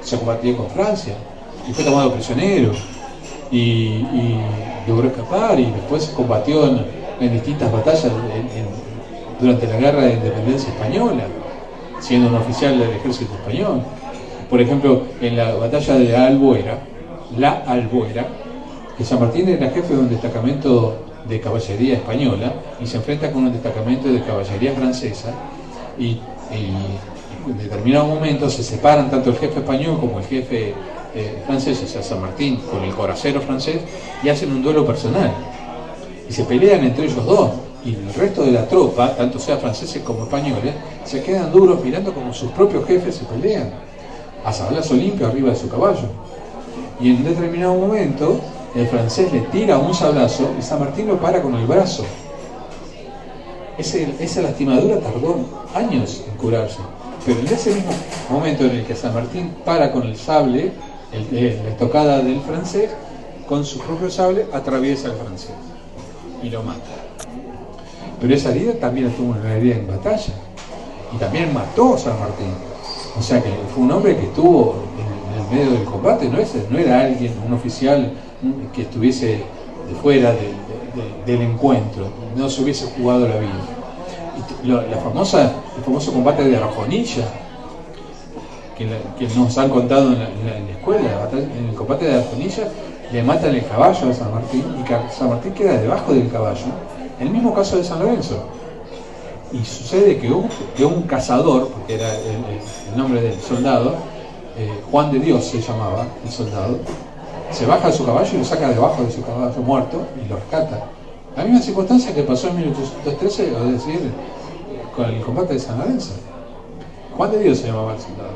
Se combatía con Francia y fue tomado prisionero y logró escapar, y después combatió en distintas batallas durante la guerra de independencia española, siendo un oficial del ejército español. Por ejemplo, en la batalla de la Albuera, que San Martín era jefe de un destacamento de caballería española y se enfrenta con un destacamento de caballería francesa, y en determinado momento se separan tanto el jefe español como el jefe francés, o sea San Martín con el corazero francés, y hacen un duelo personal y se pelean entre ellos dos, y el resto de la tropa, tanto sea franceses como españoles, se quedan duros mirando como sus propios jefes se pelean a sablazo limpio arriba de su caballo. Y en un determinado momento el francés le tira un sablazo y San Martín lo para con el brazo. Esa lastimadura tardó años en curarse, pero en ese mismo momento en el que San Martín para con el sable, la estocada del francés, con su propio sable atraviesa al francés y lo mata. Pero esa herida también la tuvo una herida en batalla, y también mató a San Martín. O sea que fue un hombre que estuvo en el medio del combate, no era alguien, un oficial que estuviese de fuera del encuentro, no se hubiese jugado la vida. El famoso combate de Arjonilla, que nos han contado en la escuela, en el combate de Arjonilla le matan el caballo a San Martín, y San Martín queda debajo del caballo. En el mismo caso de San Lorenzo. Y sucede que un cazador, porque era el nombre del soldado, Juan de Dios se llamaba el soldado, se baja de su caballo y lo saca debajo de su caballo muerto y lo rescata. La misma circunstancia que pasó en 1813, es decir, con el combate de San Lorenzo. Juan de Dios se llamaba el soldado.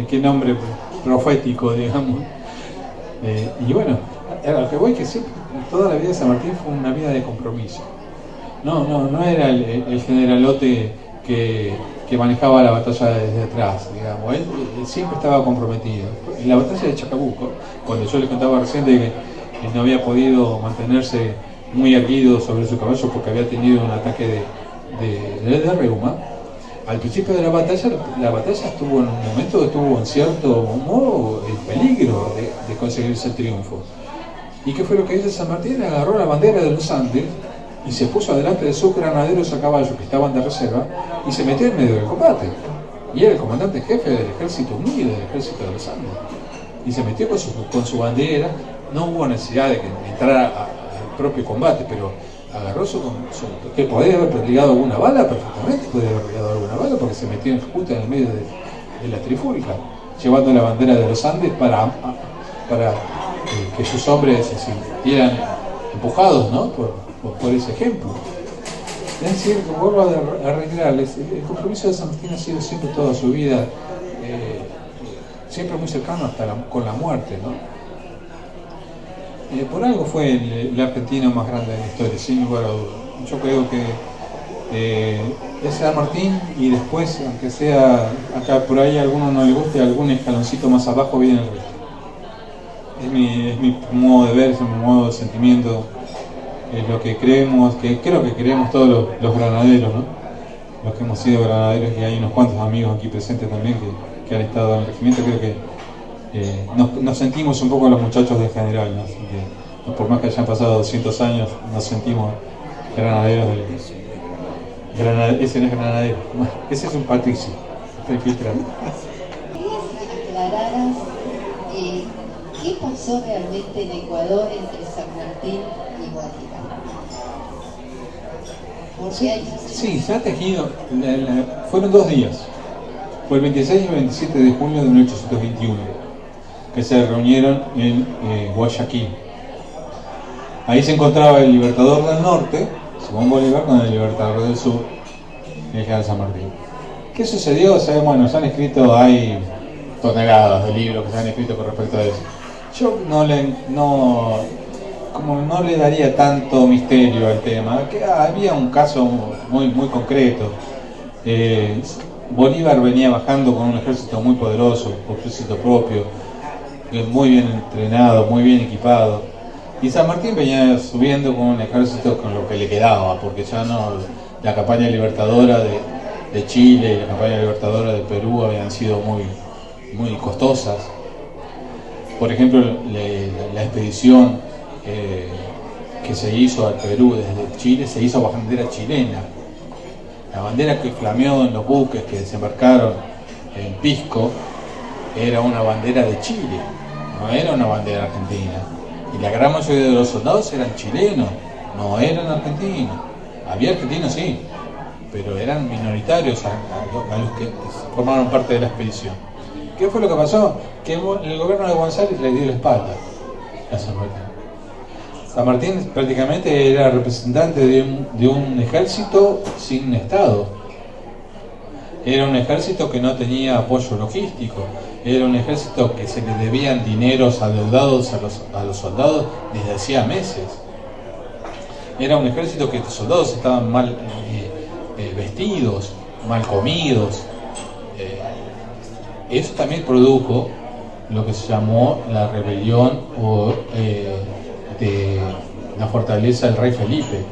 Qué nombre profético, digamos. Y bueno, a lo que voy, que siempre, toda la vida de San Martín fue una vida de compromiso. No era el generalote que manejaba la batalla desde atrás, digamos. Él siempre estaba comprometido. En la batalla de Chacabuco, cuando yo le contaba recién de que no había podido mantenerse muy erguido sobre su caballo porque había tenido un ataque de reuma, al principio de la batalla estuvo en un momento que estuvo en cierto modo en peligro de conseguirse el triunfo. ¿Y qué fue lo que hizo San Martín? Agarró la bandera de los Andes y se puso adelante de sus granaderos a caballo que estaban de reserva y se metió en medio del combate. Y era el comandante jefe del ejército unido, del ejército de los Andes. Y se metió con su bandera. No hubo necesidad de que entrara al propio combate, pero agarró que podía haber ligado alguna bala, perfectamente podía haber ligado alguna bala, porque se metió justo en el medio de la trifulca, llevando la bandera de los Andes para que sus hombres se sintieran empujados, ¿no? por ese ejemplo. Es decir, vuelvo a reiterarles, el compromiso de San Martín ha sido siempre toda su vida, siempre muy cercano hasta con la muerte, ¿no? Por algo fue el argentino más grande de la historia, sin lugar a dudas. Yo creo que es San Martín, y después, aunque sea acá por ahí a alguno no le guste, algún escaloncito más abajo viene el resto. Es mi modo de ver, es mi modo de sentimiento, es lo que creemos, que creo que creemos todos los granaderos, ¿no? Los que hemos sido granaderos, y hay unos cuantos amigos aquí presentes también que han estado en el regimiento. Creo que nos sentimos un poco los muchachos del general, ¿no? Así que, por más que hayan pasado 200 años, nos sentimos granaderos ese no es granadero, ese es un patricio, estoy filtrando. Quería que aclararas qué pasó realmente en Ecuador entre San Martín y Bolívar. Sí, se ha tejido, fueron 2 días, fue el 26 y el 27 de junio de 1821. Que se reunieron en Guayaquil. Ahí se encontraba el Libertador del Norte, Simón Bolívar, con el Libertador del Sur, el general San Martín. ¿Qué sucedió? Bueno, hay toneladas de libros que se han escrito con respecto a eso. Yo no le daría tanto misterio al tema, que había un caso muy concreto. Bolívar venía bajando con un ejército muy poderoso, un ejército propio, muy bien entrenado, muy bien equipado, y San Martín venía subiendo con un ejército con lo que le quedaba, porque ya no, la campaña libertadora de Chile y la campaña libertadora de Perú habían sido muy costosas. Por ejemplo, la expedición que se hizo al Perú desde Chile se hizo bajo bandera chilena. La bandera que flameó en los buques que desembarcaron en Pisco era una bandera de Chile, no era una bandera argentina. Y la gran mayoría de los soldados eran chilenos, no eran argentinos. Había argentinos, sí, pero eran minoritarios a los que formaron parte de la expedición. ¿Qué fue lo que pasó? Que el gobierno de Buenos Aires le dio la espalda a San Martín. San Martín prácticamente era representante de un ejército sin Estado. Era un ejército que no tenía apoyo logístico. Era un ejército que se le debían dineros adeudados a los soldados desde hacía meses. Era un ejército que los soldados estaban mal vestidos, mal comidos. Eso también produjo lo que se llamó la rebelión de la fortaleza del rey Felipe.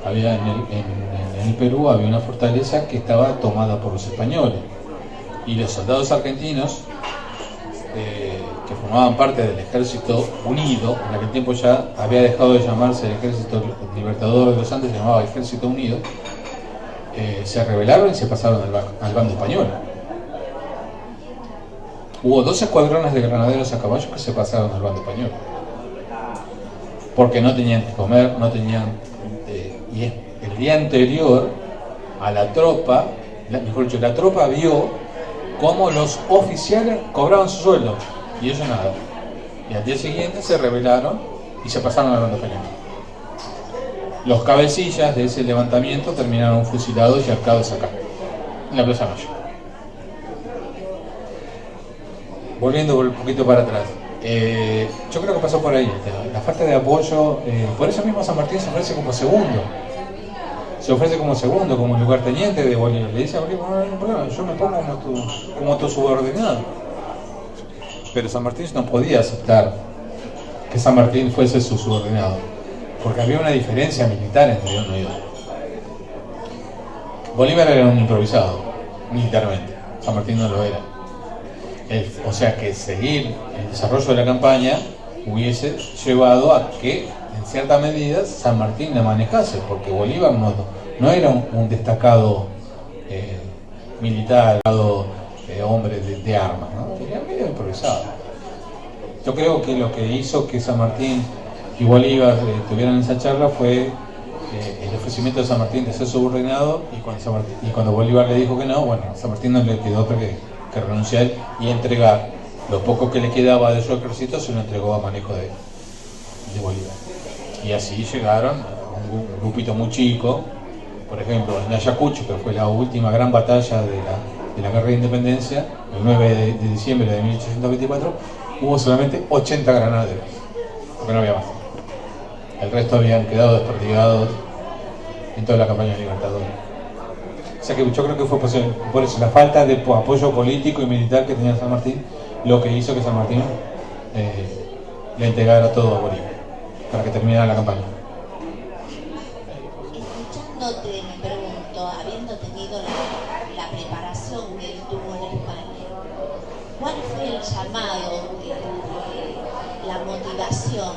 Había en el Perú había una fortaleza que estaba tomada por los españoles, y los soldados argentinos que formaban parte del Ejército Unido, en aquel tiempo ya había dejado de llamarse el Ejército Libertador de los Andes, se llamaba Ejército Unido, se rebelaron y se pasaron al bando español. Hubo 2 escuadrones de granaderos a caballo que se pasaron al bando español, porque no tenían que comer, no tenían... y el día anterior a la tropa, mejor dicho, la tropa vio cómo los oficiales cobraban su sueldo, y ellos nada. Y al día siguiente se rebelaron y se pasaron a Ronda Peña. Los cabecillas de ese levantamiento terminaron fusilados y ahorcados acá, en la Plaza Mayo. Volviendo un poquito para atrás, yo creo que pasó por ahí la falta de apoyo. Por eso mismo San Martín se ofrece como segundo. Se ofrece como segundo, como lugarteniente de Bolívar. Le dice a Bolívar: no hay ningún problema, yo me pongo como tu subordinado. Pero San Martín no podía aceptar que San Martín fuese su subordinado, porque había una diferencia militar entre uno y otro. Bolívar era un improvisado, militarmente. San Martín no lo era. O sea que seguir el desarrollo de la campaña hubiese llevado a que, en cierta medida, San Martín la manejase, porque Bolívar no era un destacado militar, hombre de armas, ¿no? Era medio improvisado. Yo creo que lo que hizo que San Martín y Bolívar tuvieran esa charla fue el ofrecimiento de San Martín de ser subordinado, y cuando Bolívar le dijo que no, bueno, a San Martín no le quedó otra que renunciar y entregar lo poco que le quedaba de su ejército. Se lo entregó a manejo de Bolívar. Y así llegaron a un grupito muy chico. Por ejemplo, en Ayacucho, que fue la última gran batalla de la guerra de independencia, el 9 de diciembre de 1824, hubo solamente 80 granaderos, porque no había más. El resto habían quedado desperdigados en toda la campaña libertadora. O sea que yo creo que fue por eso, la falta de apoyo político y militar que tenía San Martín, lo que hizo que San Martín le entregara todo a Bolívar para que terminara la campaña. Escuchándote, me pregunto, habiendo tenido la preparación que él tuvo en España, ¿cuál fue el llamado, la motivación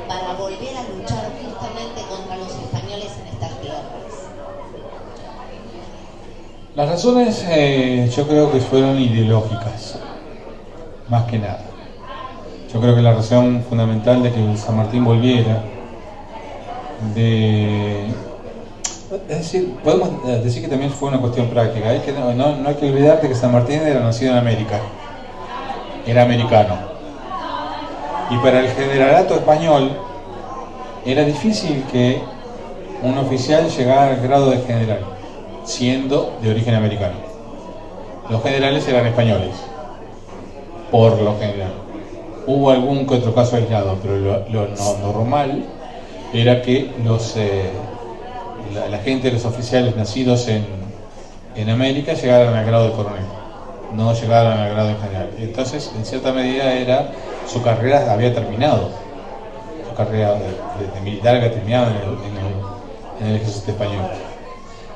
para volver a luchar justamente contra los españoles en estas tierras? Las razones yo creo que fueron ideológicas, más que nada. Yo creo que la razón fundamental de que San Martín volviera, es decir, podemos decir que también fue una cuestión práctica. No hay que olvidar de que San Martín era nacido en América, era americano. Y para el generalato español era difícil que un oficial llegara al grado de general, siendo de origen americano. Los generales eran españoles, por lo general. Hubo algún que otro caso aislado, pero lo normal era que la gente, los oficiales nacidos en América, llegaran al grado de coronel, no llegaran al grado de general. Entonces, en cierta medida, su carrera había terminado, su carrera de militar había terminado en el ejército español.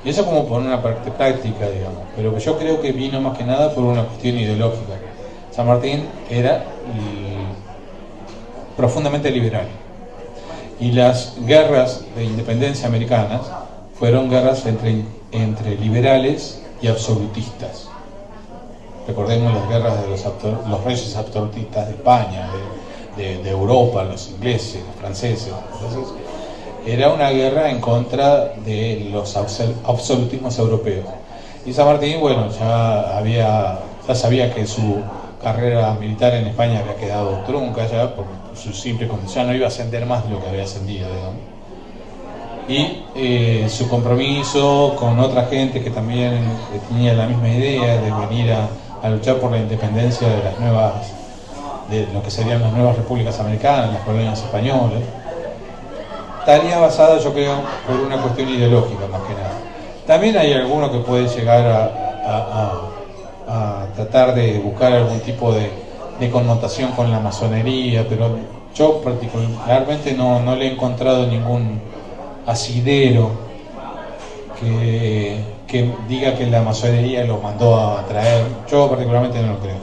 Y eso como por una parte práctica, digamos, pero que yo creo que vino más que nada por una cuestión ideológica. San Martín era profundamente liberal, y las guerras de independencia americanas fueron guerras entre liberales y absolutistas. Recordemos las guerras de los reyes absolutistas de España, de Europa, los ingleses, los franceses. Entonces, era una guerra en contra de los absolutismos europeos. Y San Martín, bueno, ya sabía que su carrera militar en España había quedado trunca ya por su simple condición, no iba a ascender más de lo que había ascendido, digamos. Y su compromiso con otra gente que también tenía la misma idea de venir a luchar por la independencia de lo que serían las nuevas repúblicas americanas, las colonias españolas, estaría basada, yo creo, por una cuestión ideológica más que nada. También hay alguno que puede llegar a tratar de buscar algún tipo de connotación con la masonería, pero yo particularmente no le he encontrado ningún asidero que diga que la masonería lo mandó a traer. Yo particularmente no lo creo.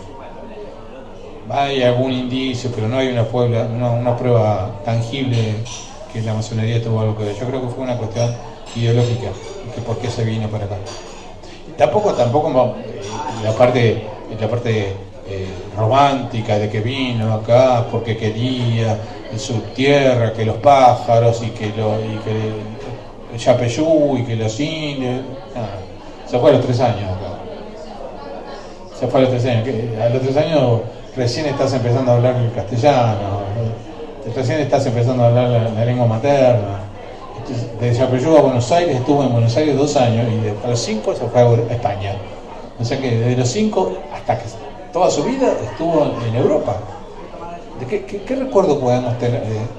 Hay algún indicio, pero no hay una prueba tangible que la masonería tuvo algo que ver. Yo creo que fue una cuestión ideológica, que por qué se vino para acá. Tampoco la parte romántica de que vino acá porque quería su tierra, que los pájaros y que el Yapeyú y que los indios. Se fue a los 3 años acá. A los 3 años recién estás empezando a hablar el castellano, recién estás empezando a hablar la lengua materna. Entonces, de Yapeyú a Buenos Aires, estuvo en Buenos Aires 2 años y a los 5 se fue a España. O sea que desde los 5 hasta que toda su vida estuvo en Europa. ¿Qué recuerdo podemos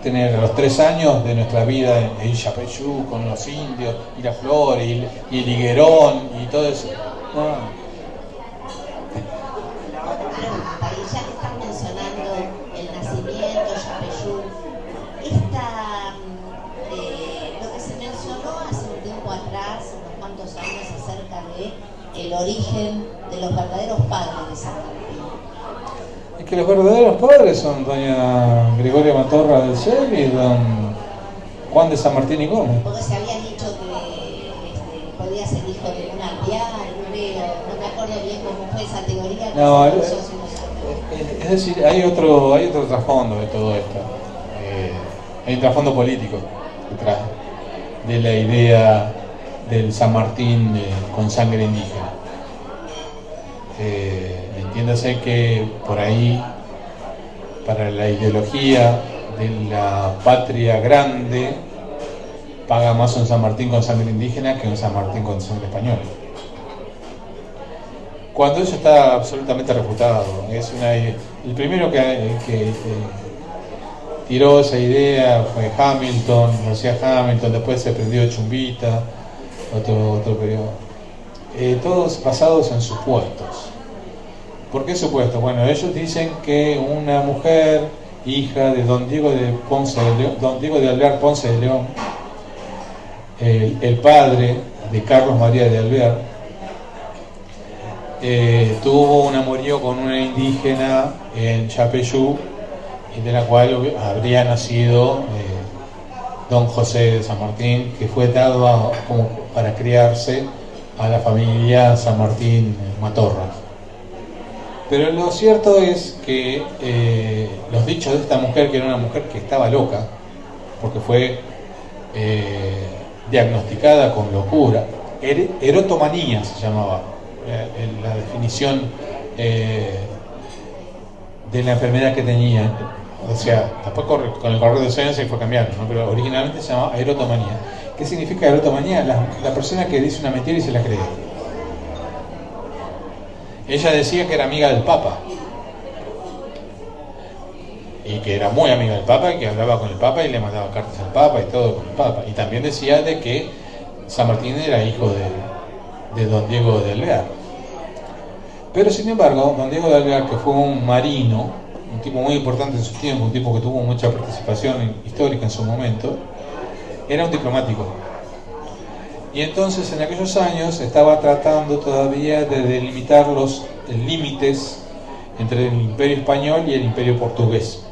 tener a los 3 años de nuestra vida en Yapeyú, con los indios, y la flor, y el higuerón, y todo eso? No. Y ya que están mencionando el nacimiento, Yapeyú, lo que se mencionó hace un tiempo atrás, unos cuantos años, acerca de el origen de los verdaderos padres de San Martín. Es que los verdaderos padres son doña Gregoria Matorra del Cel y don Juan de San Martín y Gómez. Porque se había dicho que podía ser hijo de un alvear, creo, no me acuerdo bien cómo fue esa teoría. No, es decir, hay otro trasfondo de todo esto. Hay un trasfondo político detrás de la idea del San Martín con sangre indígena. Entiéndase que por ahí, para la ideología de la patria grande, paga más un San Martín con sangre indígena que un San Martín con sangre española. Cuando eso está absolutamente refutado. El primero que tiró esa idea fue Hamilton, García Hamilton, después se prendió Chumbita, otro periodo. Todos basados en supuestos. ¿Por qué supuestos? Bueno, ellos dicen que una mujer, hija de don Diego de Alvear Ponce de León, el padre de Carlos María de Alvear, tuvo un amorío con una indígena en Yapeyú, de la cual habría nacido don José de San Martín, que fue dado como para criarse a la familia San Martín Matorra. Pero lo cierto es que los dichos de esta mujer, que era una mujer que estaba loca, porque fue diagnosticada con locura, erotomanía se llamaba, la definición de la enfermedad que tenía. O sea, después con el correr de los años se fue cambiando, ¿no? Pero originalmente se llamaba erotomanía. ¿Qué significa erotomanía? La persona que dice una mentira y se la cree. Ella decía que era amiga del Papa, y que era muy amiga del Papa, y que hablaba con el Papa y le mandaba cartas al Papa y todo con el Papa. Y también decía de que San Martín era hijo de don Diego de Alvear. Pero sin embargo, don Diego de Alvear, que fue un marino, un tipo muy importante en su tiempo, un tipo que tuvo mucha participación histórica en su momento, era un diplomático. Y entonces en aquellos años estaba tratando todavía de delimitar los límites entre el Imperio Español y el Imperio Portugués.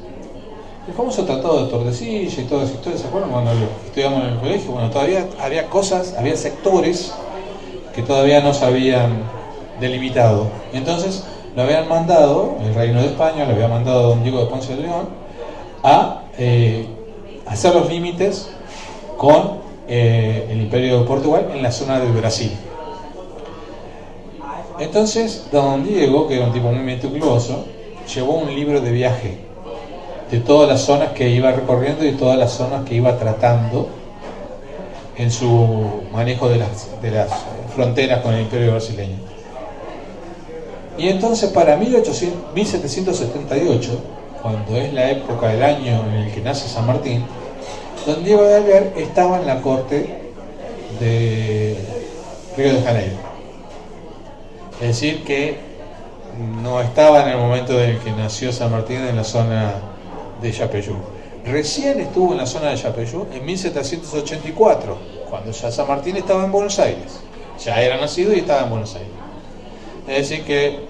El famoso Tratado de Tordesillas y todas esas historias, ¿se acuerdan cuando lo estudiamos en el colegio? Bueno, todavía había cosas, había sectores que todavía no se habían delimitado. Entonces lo habían mandado, el Reino de España, lo había mandado don Diego de Ponce de León a hacer los límites con el Imperio de Portugal en la zona del Brasil. Entonces don Diego, que era un tipo muy meticuloso, llevó un libro de viaje de todas las zonas que iba recorriendo y todas las zonas que iba tratando en su manejo de las fronteras con el Imperio brasileño. Y entonces para 1778, cuando es la época del año en el que nace San Martín, don Diego de Alvear estaba en la corte de Río de Janeiro. Es decir, que no estaba en el momento en el que nació San Martín en la zona de Yapeyú. Recién estuvo en la zona de Yapeyú en 1784, cuando ya San Martín estaba en Buenos Aires. Ya era nacido y estaba en Buenos Aires. Es decir que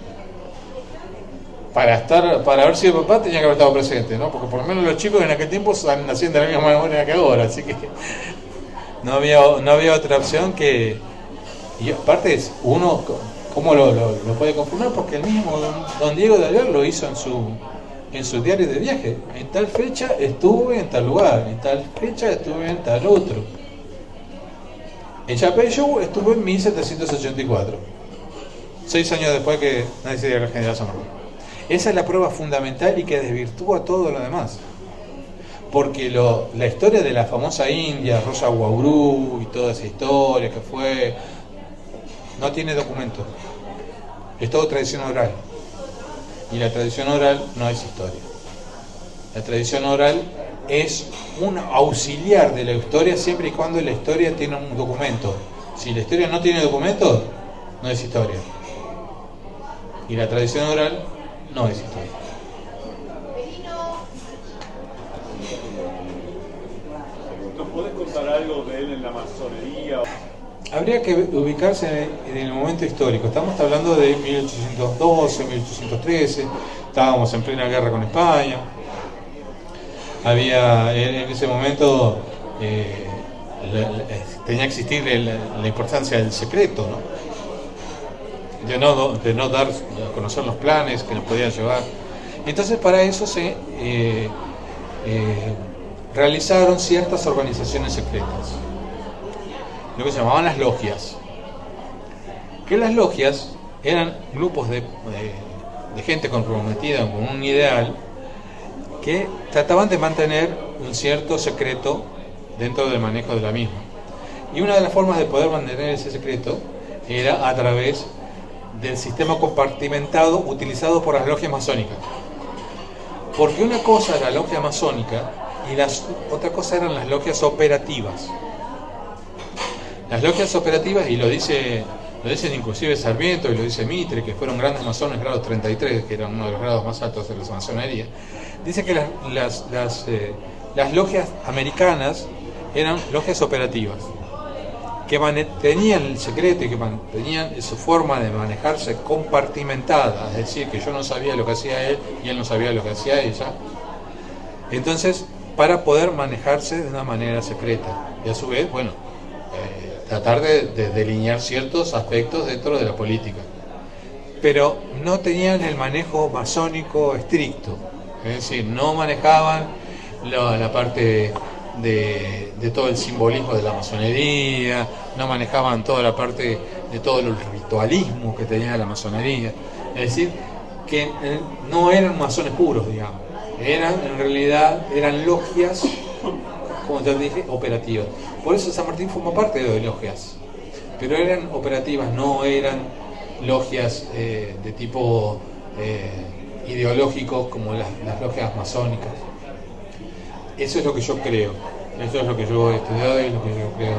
para haber sido papá tenía que haber estado presente, ¿no? Porque por lo menos los chicos en aquel tiempo nacían de la misma manera que ahora, así que no había otra opción que... Y aparte uno, ¿cómo lo puede confirmar? Porque el mismo don Diego de Alvear lo hizo en su diario de viaje. En tal fecha estuve en tal lugar, en tal fecha estuve en tal otro. En Yapeyú estuve en 1784, 6 años después que nació el general San Martín. Esa es la prueba fundamental y que desvirtúa todo lo demás. Porque la historia de la famosa India, Rosa Guaurú y toda esa historia que fue, no tiene documento. Es todo tradición oral. Y la tradición oral no es historia. La tradición oral es un auxiliar de la historia siempre y cuando la historia tiene un documento. Si la historia no tiene documento, no es historia. Y la tradición oral no es historia. ¿Nos podés contar algo de él en la masonería? Habría que ubicarse en el momento histórico. Estamos hablando de 1812, 1813. Estábamos en plena guerra con España. Había en ese momento tenía que existir la importancia del secreto, ¿no? De no dar a conocer los planes que nos podían llevar. Entonces para eso se realizaron ciertas organizaciones secretas, lo que se llamaban las logias. Que las logias eran grupos de gente comprometida con un ideal que trataban de mantener un cierto secreto dentro del manejo de la misma. Y una de las formas de poder mantener ese secreto era a través del sistema compartimentado utilizado por las logias masónicas. Porque una cosa era la logia masónica y otra cosa eran las logias operativas. Las logias operativas, y lo dicen inclusive Sarmiento y lo dice Mitre, que fueron grandes masones, grado 33, que eran uno de los grados más altos de la masonería, dice que las logias americanas eran logias operativas, que mantenían el secreto y que mantenían su forma de manejarse compartimentada, es decir, que yo no sabía lo que hacía él y él no sabía lo que hacía ella. Entonces, para poder manejarse de una manera secreta y a su vez, bueno, tratar de delinear ciertos aspectos dentro de la política, pero no tenían el manejo masónico estricto, es decir, no manejaban la parte de todo el simbolismo de la masonería, no manejaban toda la parte de todo el ritualismo que tenía la masonería, es decir, que no eran masones puros, digamos, en realidad eran logias, como te dije, operativas. Por eso San Martín formó parte de logias, pero eran operativas, no eran logias de tipo ideológico como las logias masónicas. Eso es lo que yo creo, eso es lo que yo he estudiado y lo que yo creo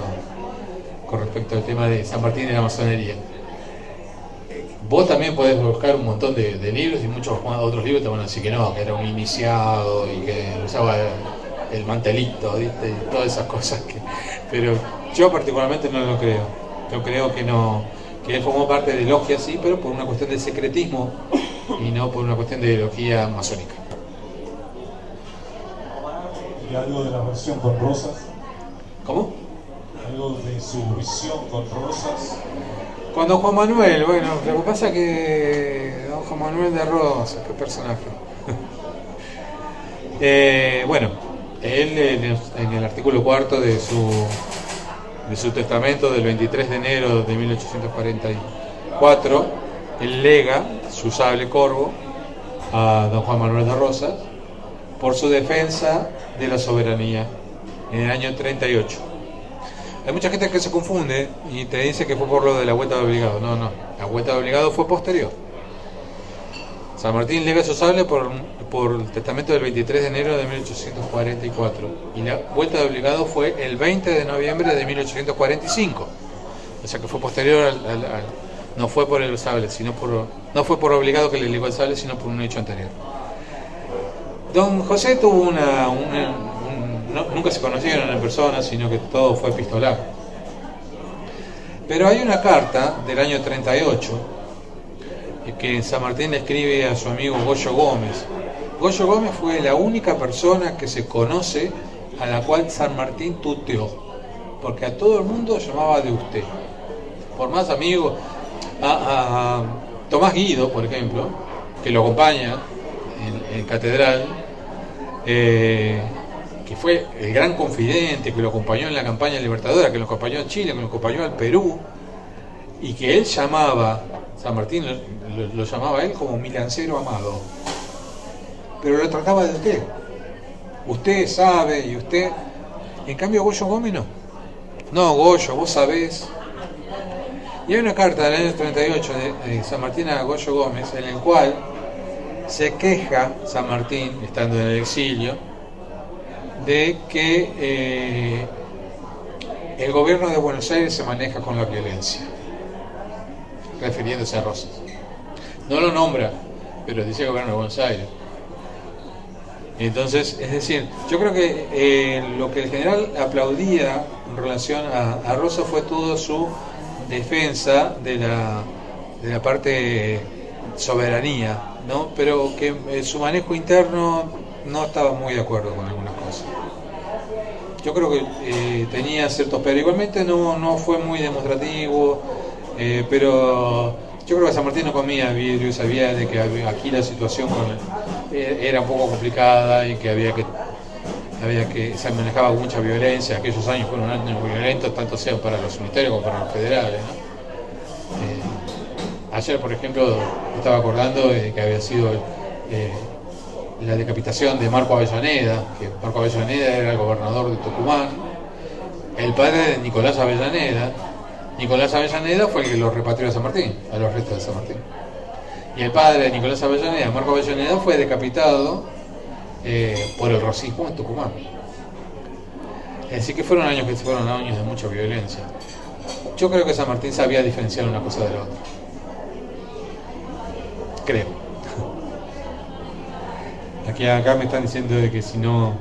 con respecto al tema de San Martín y la masonería. Vos también podés buscar un montón de libros y muchos otros libros te van a decir que no, que era un iniciado y que usaba el mantelito, ¿viste? Y todas esas cosas pero yo particularmente no lo creo. Yo creo que no, que él formó parte de logia, sí, pero por una cuestión de secretismo y no por una cuestión de ideología masónica. ¿Y algo de la versión con Rosas? ¿Cómo? ¿Algo de su visión con Rosas? Cuando Juan Manuel, bueno, lo que pasa es que don Juan Manuel de Rosas, qué personaje. Bueno, él en el artículo 4 de su testamento del 23 de enero de 1844, él lega su sable corvo a don Juan Manuel de Rosas por su defensa de la soberanía en el año 38. Hay mucha gente que se confunde y te dice que fue por lo de la vuelta de obligado. No, la vuelta de obligado fue posterior. San Martín lega su sable por el testamento del 23 de enero de 1844 y la vuelta de obligado fue el 20 de noviembre de 1845. O sea que fue posterior no fue por el sable, no fue por obligado que le legó el sable, sino por un hecho anterior. Don José tuvo nunca se conocieron en persona, sino que todo fue epistolar. Pero hay una carta del año 38 que San Martín le escribe a su amigo Goyo Gómez. Goyo Gómez fue la única persona que se conoce a la cual San Martín tuteó, porque a todo el mundo llamaba de usted. Por más amigos, a Tomás Guido, por ejemplo, que lo acompaña en Catedral, que fue el gran confidente, que lo acompañó en la campaña libertadora, que lo acompañó en Chile, que lo acompañó al Perú, y que él llamaba, San Martín lo llamaba él como mi lancero amado, pero lo trataba de usted. Usted sabe y usted. En cambio Goyo Gómez no. No, Goyo, vos sabés. Y hay una carta del año 38 de San Martín a Goyo Gómez, en el cual se queja San Martín, estando en el exilio, de que el gobierno de Buenos Aires se maneja con la violencia, refiriéndose a Rosas. No lo nombra, pero dice gobierno de Buenos Aires. Entonces, es decir, yo creo que lo que el general aplaudía en relación a Rosas fue toda su defensa de la parte soberanía, ¿no? Pero que su manejo interno no estaba muy de acuerdo con algunas cosas. Yo creo que tenía ciertos, pero igualmente no fue muy demostrativo, pero yo creo que San Martín no comía vidrio y sabía de que aquí la situación era un poco complicada y que había que se manejaba mucha violencia. Aquellos años fueron años violentos, tanto sean para los unitarios como para los federales, ¿no? Ayer, por ejemplo, estaba acordando de que había sido la decapitación de Marco Avellaneda, que Marco Avellaneda era el gobernador de Tucumán, el padre de Nicolás Avellaneda. Nicolás Avellaneda fue el que lo repatrió a San Martín, a los restos de San Martín. Y el padre de Nicolás Avellaneda, Marco Avellaneda, fue decapitado por el rosismo en Tucumán. Así que fueron años de mucha violencia. Yo creo que San Martín sabía diferenciar una cosa de la otra. Creo. Acá me están diciendo de que si no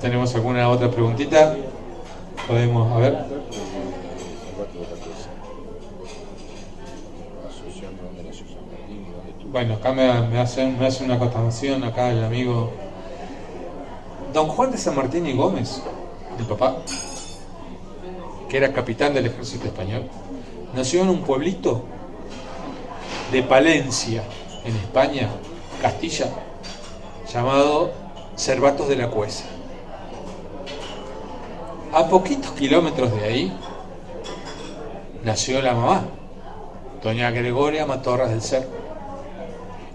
tenemos alguna otra preguntita, podemos, a ver. Bueno, acá me hace una acotación acá el amigo Don Juan de San Martín y Gómez, el papá, que era capitán del ejército español, nació en un pueblito de Palencia, en España, Castilla, llamado Cervatos de la Cuesa. A poquitos kilómetros de ahí nació la mamá, doña Gregoria Matorras del Cerro,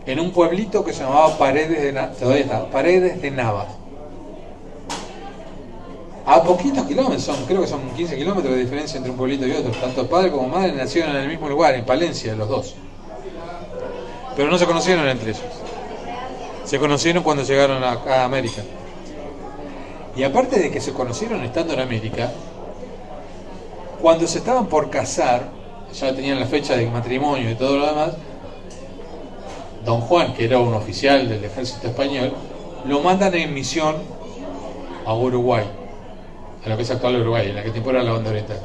en un pueblito que se llamaba Paredes de Navas. A poquitos kilómetros, creo que son 15 kilómetros de diferencia entre un pueblito y otro. Tanto padre como madre nacieron en el mismo lugar, en Palencia, los dos. Pero no se conocieron entre ellos. Se conocieron cuando llegaron a América. Y aparte de que se conocieron estando en América, cuando se estaban por casar, ya tenían la fecha de matrimonio y todo lo demás, Don Juan, que era un oficial del ejército español, lo mandan en misión a Uruguay, a lo que es actual Uruguay, en aquel tiempo era la banda oriental.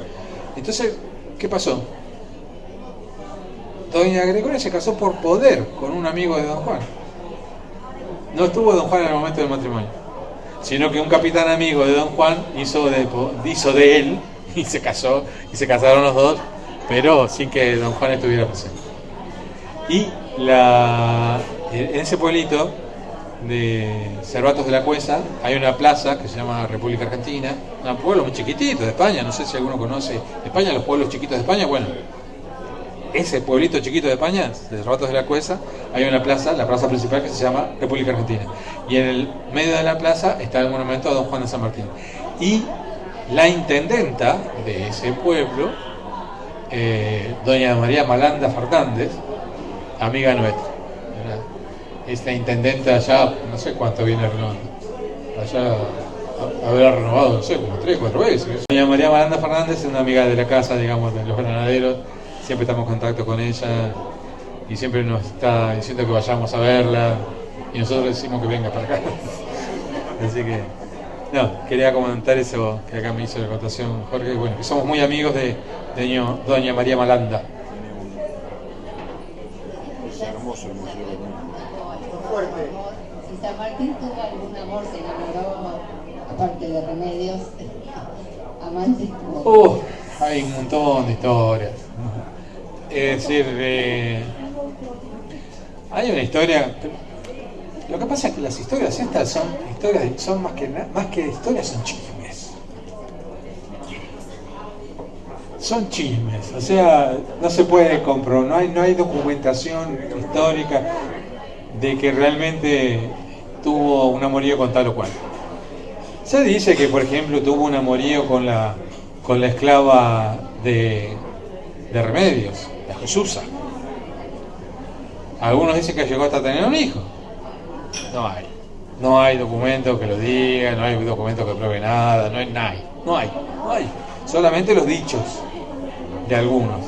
Entonces, ¿qué pasó? Doña Gregoria se casó por poder con un amigo de Don Juan. No estuvo Don Juan en el momento del matrimonio, sino que un capitán amigo de Don Juan hizo de él y se casó, y se casaron los dos, pero sin que Don Juan estuviera presente. Y en ese pueblito de Cervatos de la Cuesa hay una plaza que se llama República Argentina, un pueblo muy chiquitito de España, no sé si alguno conoce España, los pueblos chiquitos de España. Bueno, ese pueblito chiquito de España, de Cervatos de la Cuesa, hay una plaza, la plaza principal, que se llama República Argentina, y en el medio de la plaza está el monumento a Don Juan de San Martín. Y la intendenta de ese pueblo, doña María Malanda Fernández, amiga nuestra, ¿verdad? Esta intendente allá, no sé cuánto viene renovando, allá habrá renovado, no sé, como 3 o 4 veces. Doña María Malanda Fernández es una amiga de la casa, digamos, de los granaderos, siempre estamos en contacto con ella y siempre nos está diciendo que vayamos a verla y nosotros decimos que venga para acá. Así que, no, quería comentar eso que acá me hizo la acotación Jorge, bueno, que somos muy amigos de doña María Malanda. Hermoso el museo. Fuerte. Si San Martín tuvo algún amor, se enamoró, aparte de Remedios, amante. Hay un montón de historias. Es decir, hay una historia. Lo que pasa es que las historias estas son más que historias, son chismes. son chismes, o sea, no se puede comprobar, no hay documentación histórica de que realmente tuvo un amorío con tal o cual. Se dice que, por ejemplo, tuvo un amorío con la esclava de Remedios, la Jesusa. Algunos dicen que llegó hasta tener un hijo. No hay documento que lo diga, no hay documento que pruebe nada, no hay. Solamente los dichos de algunos.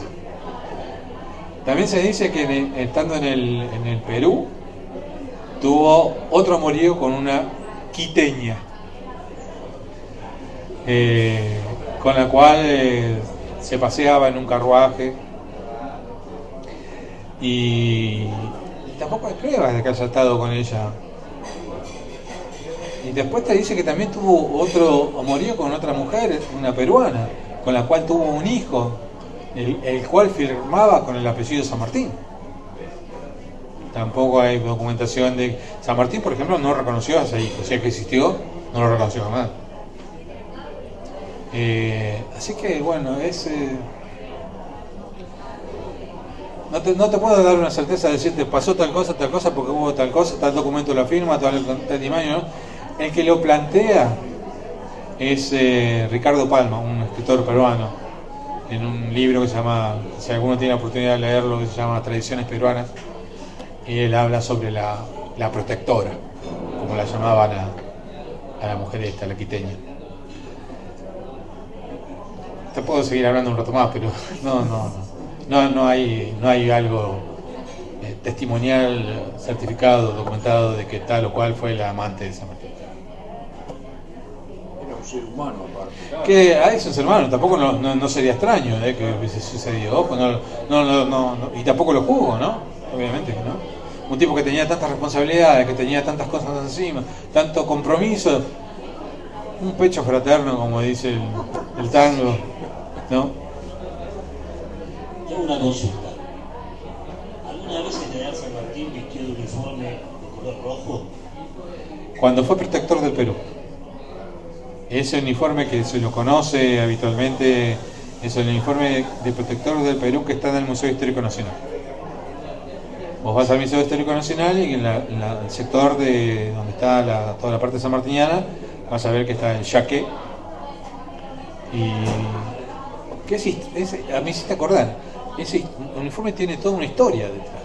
También se dice que estando en el Perú, tuvo otro amorío con una quiteña, con la cual se paseaba en un carruaje, y tampoco hay pruebas de que haya estado con ella. Y después te dice que también tuvo otro amorío con otra mujer, una peruana, con la cual tuvo un hijo, el cual firmaba con el apellido San Martín. Tampoco hay documentación de... San Martín, por ejemplo, no reconoció a ese hijo. Si es que existió, no lo reconoció jamás. Así que, bueno, no te puedo dar una certeza de decirte pasó tal cosa, porque hubo tal cosa, tal documento lo afirma, tal imagen, ¿no? El que lo plantea es Ricardo Palma, un escritor peruano, en un libro que se llama, si alguno tiene la oportunidad de leerlo, que se llama Tradiciones Peruanas, y él habla sobre la protectora, como la llamaban a la mujer esta, la quiteña. Te puedo seguir hablando un rato más, pero no hay algo testimonial, certificado, documentado de que tal o cual fue la amante de San Martín. Era un ser humano aparte. Que a eso es hermano, tampoco no sería extraño que hubiese sucedido. Ojo, no, y tampoco lo juzgo, ¿no? Obviamente que no. Un tipo que tenía tantas responsabilidades, que tenía tantas cosas encima, tanto compromiso, un pecho fraterno, como dice el tango, ¿no? Tengo una consulta. ¿Alguna vez el general San Martín vistió de uniforme de color rojo? Cuando fue protector del Perú. Ese uniforme que se lo conoce habitualmente es el uniforme de protector del Perú que está en el Museo Histórico Nacional. Vos vas al Museo Histórico Nacional y en el sector de donde está toda la parte sanmartiniana vas a ver que está el yaque. Y a mí sí te acordar, ese uniforme tiene toda una historia detrás.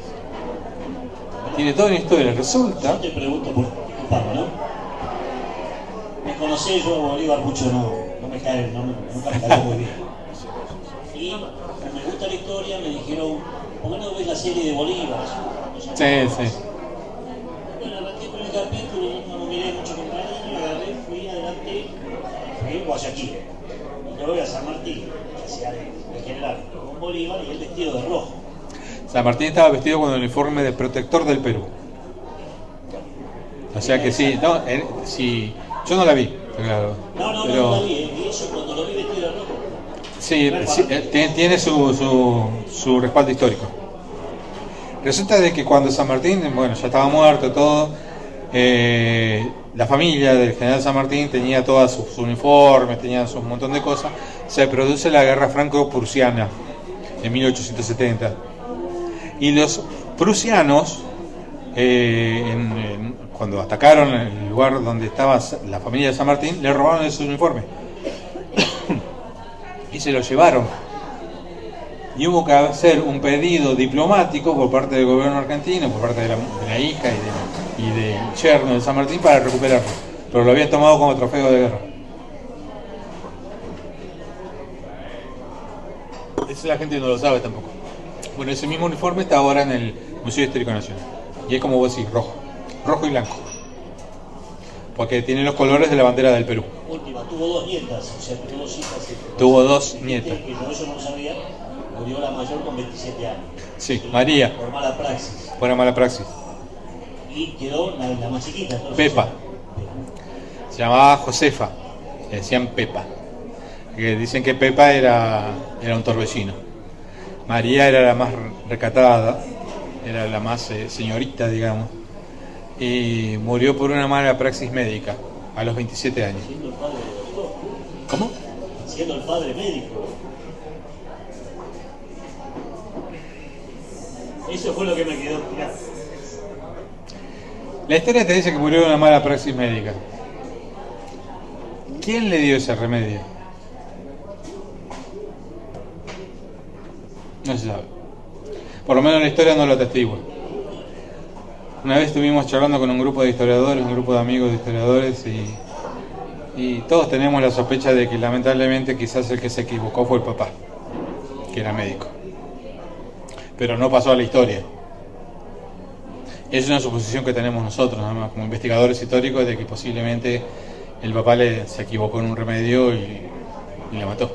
Tiene toda una historia, resulta. Yo te pregunto por disculpame, ¿no? Me conocí yo a Bolívar mucho, nunca me cayó muy bien. Y como me gusta la historia, me dijeron, ¿por qué no ves la serie de Bolívar? Sí. Bueno, arranqué con el capítulo, no lo miré mucho con cariño, agarré, fui adelante, fui a Guayaquil. Y luego a San Martín, que sea de general, con Bolívar y el vestido de rojo. San Martín estaba vestido con el uniforme de protector del Perú. O sea que sí, yo no la vi, claro. No la vi, y eso cuando lo vi vestido de rojo. Sí, tiene su respaldo histórico. Resulta de que cuando San Martín, ya estaba muerto todo, la familia del general San Martín tenía todos sus uniformes, tenía un montón de cosas. Se produce la guerra franco-prusiana en 1870. Y los prusianos, cuando atacaron el lugar donde estaba la familia de San Martín, le robaron esos uniformes y se los llevaron. Y hubo que hacer un pedido diplomático por parte del gobierno argentino, por parte de la hija y del yerno de San Martín para recuperarlo. Pero lo habían tomado como trofeo de guerra. Eso la gente no lo sabe tampoco. Bueno, ese mismo uniforme está ahora en el Museo Histórico Nacional. Y es como vos decís, rojo y blanco. Porque tiene los colores de la bandera del Perú. Última, tuvo dos nietas, o sea, tuvo dos hijas. Tuvo dos nietas. Que yo eso no lo sabía, murió la mayor con 27 años. Sí, María. Por mala praxis. Por mala praxis. Y quedó la más chiquita. Entonces, Pepa. Se llamaba Josefa. Le decían Pepa. Que dicen que Pepa era un torbellino. María era la más recatada, era la más señorita, digamos, y murió por una mala praxis médica a los 27 años. Siendo el padre de doctor. ¿Cómo? Siendo el padre médico. Eso fue lo que me quedó. Mirá. La historia te dice que murió de una mala praxis médica. ¿Quién le dio ese remedio? No se sabe. Por lo menos la historia no lo atestigua. Una vez estuvimos charlando con un grupo de historiadores, un grupo de amigos de historiadores, y todos tenemos la sospecha de que lamentablemente quizás el que se equivocó fue el papá, que era médico. Pero no pasó a la historia. Es una suposición que tenemos nosotros, nada más, como investigadores históricos, de que posiblemente el papá se equivocó en un remedio y la mató.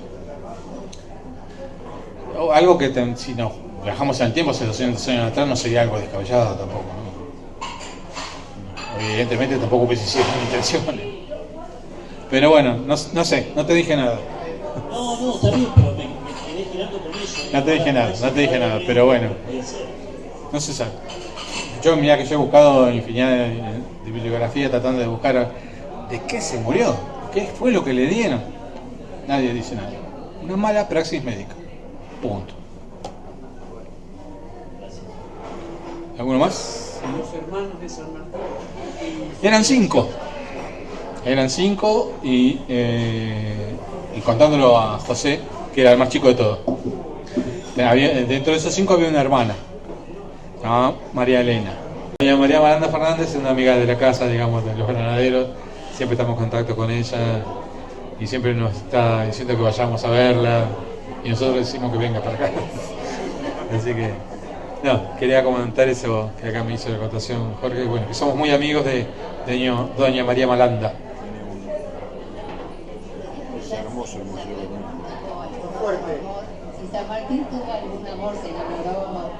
O algo que si nos viajamos en el tiempo, hace 200 años atrás, no sería algo descabellado tampoco, ¿no? Evidentemente tampoco hubiese sido con intenciones. Pero bueno, no sé, no te dije nada. No, está bien, pero me quedé girando con eso. No te dije nada, pero bueno, no se sabe. Yo, mirá que yo he buscado infinidad de bibliografía tratando de buscar de qué se murió, qué fue lo que le dieron. Nadie dice nada. Una mala praxis médica. Punto. ¿Alguno más? Los hermanos de San Martín. Eran 5. Eran 5 y contándolo a José, que era el más chico de todos. Dentro de esos 5 había una hermana, llamada María Elena. Doña María Malanda Fernández es una amiga de la casa, digamos, de los granaderos. Siempre estamos en contacto con ella y siempre nos está diciendo que vayamos a verla y nosotros decimos que venga para acá. Así que, no, quería comentar eso que acá me hizo la acotación Jorge. Bueno, que somos muy amigos de Doña María Malanda. Es hermoso el museo. Fuerte. Si San Martín tuvo algún amor, se enamoró,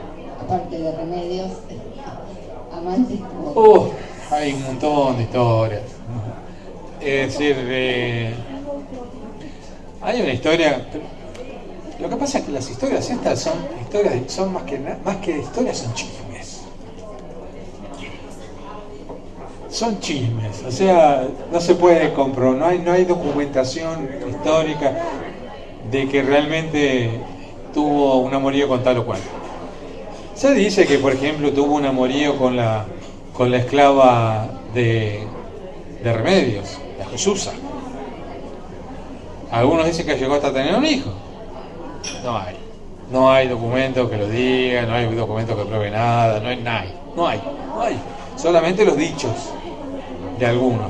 aparte de Remedios, amante tuvo. Hay un montón de historias. Es decir, hay una historia. Lo que pasa es que las historias estas son más que historias, son chismes. Son chismes, o sea, no se puede comprobar, no hay documentación histórica de que realmente tuvo un amorío con tal o cual. Se dice que, por ejemplo, tuvo un amorío con la esclava de Remedios, la Jesusa. Algunos dicen que llegó hasta tener un hijo. No hay documentos que lo digan, no hay documentos que prueben nada, no hay. Solamente los dichos de algunos.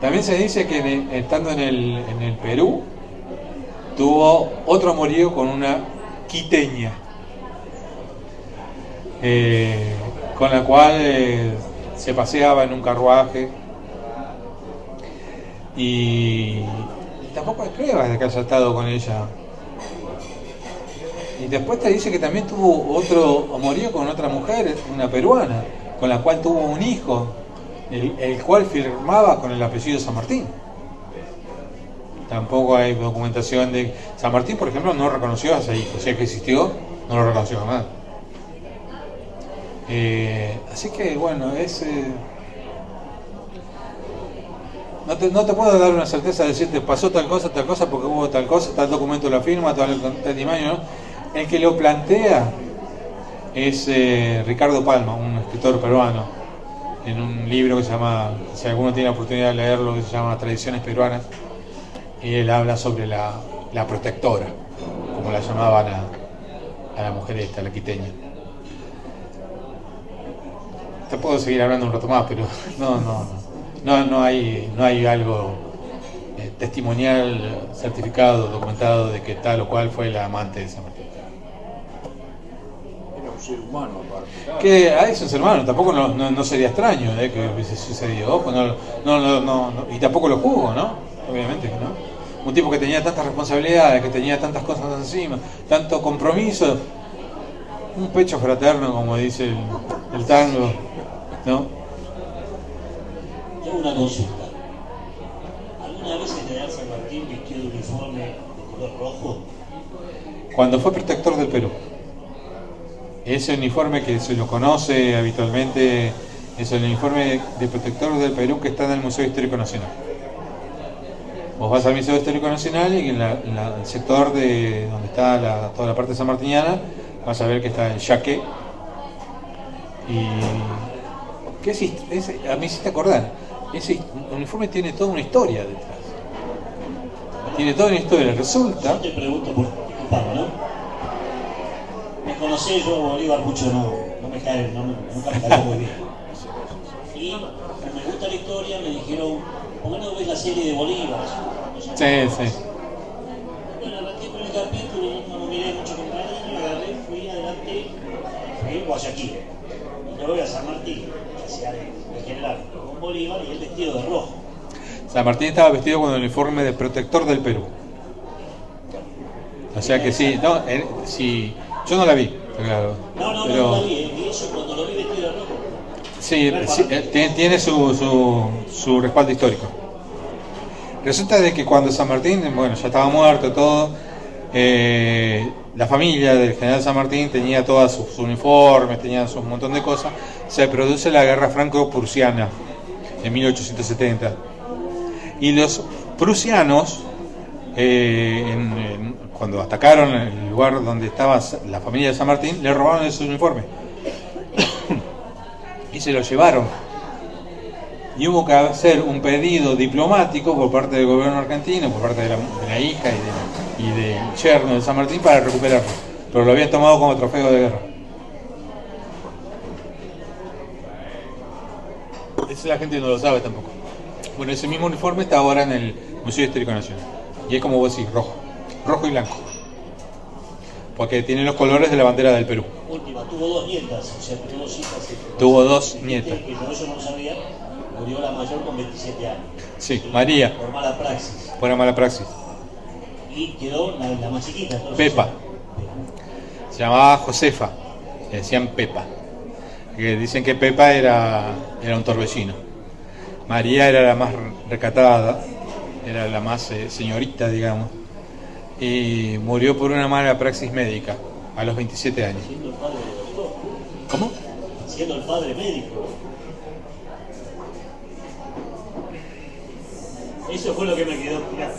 También se dice que estando en el Perú tuvo otro amorío con una quiteña, con la cual se paseaba en un carruaje y tampoco hay pruebas de que haya estado con ella. Y después te dice que también tuvo otro amorío con otra mujer, una peruana, con la cual tuvo un hijo, el cual firmaba con el apellido San Martín. Tampoco hay documentación de... San Martín, por ejemplo, no reconoció a ese hijo. Si es que existió, no lo reconoció jamás. Así que, bueno, no te puedo dar una certeza de decirte pasó tal cosa, porque hubo tal cosa, tal documento lo afirma, tal imagen, ¿no? El que lo plantea es Ricardo Palma, un escritor peruano, en un libro que se llama, si alguno tiene la oportunidad de leerlo, que se llama Tradiciones Peruanas, y él habla sobre la protectora, como la llamaban a la mujer esta, la quiteña. Te puedo seguir hablando un rato más, pero no hay algo testimonial, certificado, documentado de que tal o cual fue la amante de San Martín. Era un ser humano aparte. Que es un ser humano, tampoco no sería extraño que hubiese sucedido. Y tampoco lo juzgo, ¿no? Obviamente que no. Un tipo que tenía tantas responsabilidades, que tenía tantas cosas encima, tanto compromiso, un pecho fraterno, como dice el tango, ¿no? Tengo una consulta. ¿Alguna vez el general San Martín vistió de uniforme de color rojo? Cuando fue protector del Perú. Ese uniforme que se lo conoce habitualmente es el uniforme de protector del Perú que está en el Museo Histórico Nacional. Vos vas al Museo Histórico Nacional y en el sector de donde está toda la parte sanmartiniana vas a ver que está el yaque. Y que a mí sí te acordás, ese uniforme tiene toda una historia detrás. Tiene toda una historia, resulta. Yo te pregunto por disculpame, ¿no? Me conocí yo, Bolívar, mucho nunca me cayó muy bien. Y como me gusta la historia, me dijeron, ¿por qué no ves la serie de Bolívar? Sí. Bueno, arranqué con el capítulo, no lo miré mucho con cariño, agarré, fui adelante, fui a Guayaquil. Y luego voy a San Martín, hacia el general, con Bolívar y el vestido de rojo. San Martín estaba vestido con el uniforme de protector del Perú. O sea que sí, sí, yo no la vi, claro. No la vi, y eso cuando lo vi vestido de rojo. Sí, tiene su respaldo histórico. Resulta de que cuando San Martín, bueno, ya estaba muerto todo, la familia del general San Martín tenía todos sus uniformes, tenía un montón de cosas. Se produce la guerra franco-prusiana en 1870. Y los prusianos, cuando atacaron el lugar donde estaba la familia de San Martín, le robaron esos uniformes y se los llevaron. Y hubo que hacer un pedido diplomático por parte del gobierno argentino, por parte de la hija y del yerno de San Martín para recuperarlo. Pero lo habían tomado como trofeo de guerra. Eso la gente no lo sabe tampoco. Bueno, ese mismo uniforme está ahora en el Museo Histórico Nacional. Y es como vos decís, rojo y blanco. Porque tiene los colores de la bandera del Perú. Última, tuvo 2 nietas, o sea, tuvo 2 hijas. Tuvo 2 nietas. Que yo eso no lo sabía, murió la mayor con 27 años. Sí, María. Por mala praxis. Por mala praxis. Y quedó la más chiquita. Entonces, Pepa. Se llamaba Josefa. Le decían Pepa. Que dicen que Pepa era un torbellino. María era la más recatada, era la más señorita, digamos, y murió por una mala praxis médica a los 27 años. Siendo el padre del doctor. ¿Cómo? Siendo el padre médico. Eso fue lo que me quedó mirá.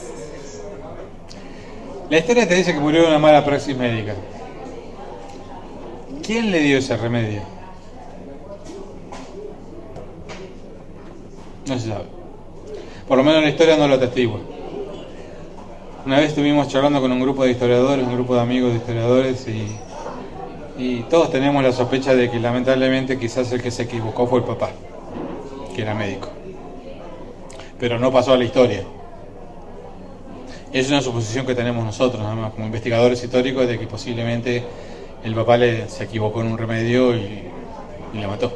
La historia te dice que murió de una mala praxis médica. ¿Quién le dio ese remedio? No se sabe. Por lo menos la historia no lo atestigua. Una vez estuvimos charlando con un grupo de historiadores, un grupo de amigos de historiadores, y todos tenemos la sospecha de que lamentablemente quizás el que se equivocó fue el papá, que era médico. Pero no pasó a la historia. Es una suposición que tenemos nosotros, nada más, como investigadores históricos, de que posiblemente el papá se equivocó en un remedio y la mató.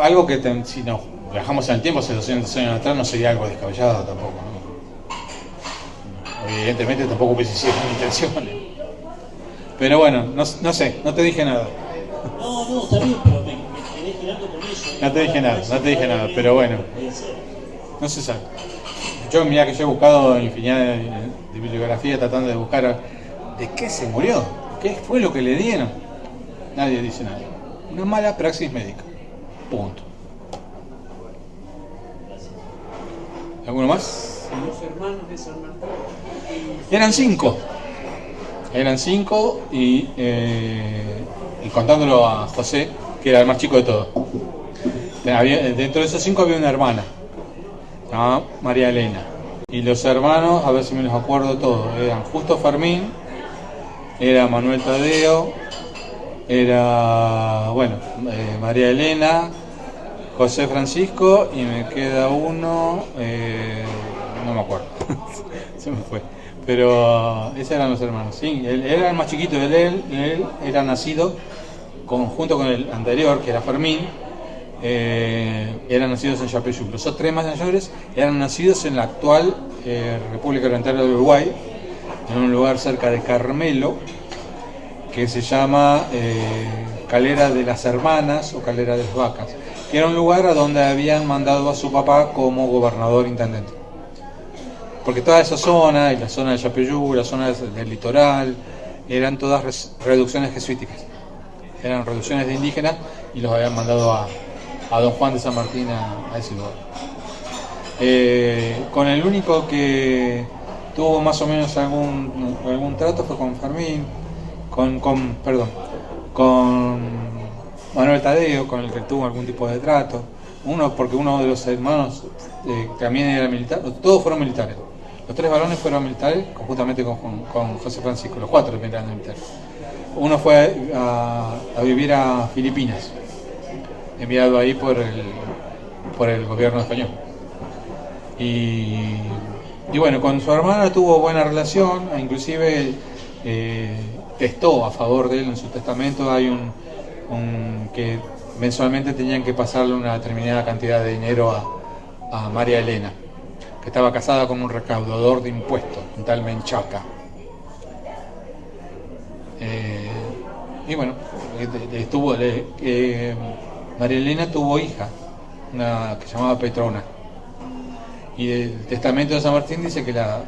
Algo que si nos viajamos en el tiempo hace 200 años atrás no sería algo descabellado tampoco, ¿no? Evidentemente tampoco hubiese sido con intenciones. Pero bueno, no sé, no te dije nada. No, está bien, pero me quedé girando con eso. No te dije nada, pero bueno. No se sabe. Yo, mira que yo he buscado infinidad de bibliografía tratando de buscar de qué se murió, qué fue lo que le dieron. Nadie dice nada. Una mala praxis médica. Punto. ¿Alguno más? Los hermanos de San Martín. Eran cinco y contándolo a José, que era el más chico de todos. Dentro de esos 5 había una hermana, llamada María Elena. Y los hermanos, a ver si me los acuerdo todos, eran Justo Fermín, era Manuel Tadeo, era, María Elena, José Francisco, y me queda uno, no me acuerdo, se me fue. Pero esos eran los hermanos, sí, él era el más chiquito, él era nacido junto con el anterior, que era Fermín, eran nacidos en Yapeyú. Los otros 3 más mayores eran nacidos en la actual República Oriental del Uruguay, en un lugar cerca de Carmelo, que se llama Calera de las Hermanas o Calera de las Vacas, que era un lugar a donde habían mandado a su papá como gobernador intendente. Porque toda esa zona, y la zona de Yapeyú, la zona del litoral, eran todas reducciones jesuíticas. Eran reducciones de indígenas y los habían mandado a Don Juan de San Martín a ese lugar. Con el único que tuvo más o menos algún trato fue con Fermín. con Manuel Tadeo, con el que tuvo algún tipo de trato. Porque uno de los hermanos también era militar, todos fueron militares. Los 3 varones fueron militares, conjuntamente con José Francisco, los 4 eran militares. Uno fue a vivir a Filipinas, enviado ahí por el gobierno español. Y bueno, con su hermana tuvo buena relación, inclusive testó a favor de él en su testamento. Hay que mensualmente tenían que pasarle una determinada cantidad de dinero a María Elena, que estaba casada con un recaudador de impuestos, un tal Menchaca. Y bueno, María Elena tuvo hija, una que se llamaba Petrona. Y el testamento de San Martín dice que la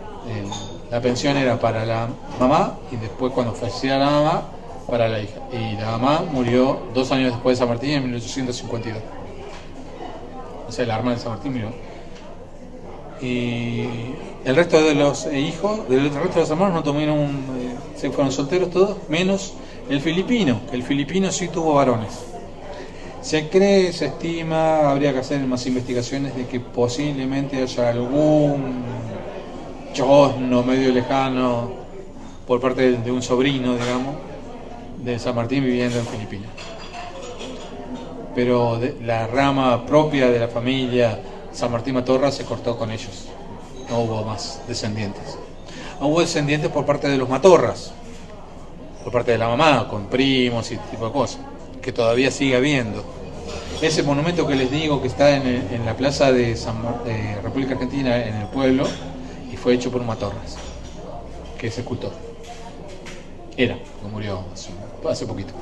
pensión era para la mamá, y después, cuando falleciera la mamá, para la hija. Y la mamá murió 2 años después de San Martín, en 1852. O sea, la hermana de San Martín murió. Y el resto de los hijos, el resto de los hermanos no tuvieron, se fueron solteros todos, menos el filipino, que el filipino sí tuvo varones. Se cree, se estima, habría que hacer más investigaciones, de que posiblemente haya algún chosno medio lejano por parte de un sobrino, digamos, de San Martín viviendo en Filipinas. Pero la rama propia de la familia San Martín Matorra se cortó con ellos. No hubo más descendientes. Hubo descendientes por parte de los Matorras, por parte de la mamá, con primos y tipo de cosas, que todavía sigue habiendo. Ese monumento que les digo, que está en la plaza de República Argentina, en el pueblo, y fue hecho por un Matorras, que es escultor. Era, que murió hace poquito.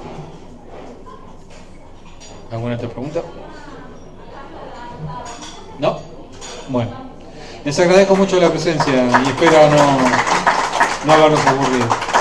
¿Alguna otra pregunta? ¿No? Bueno, les agradezco mucho la presencia y espero no haberlos aburrido.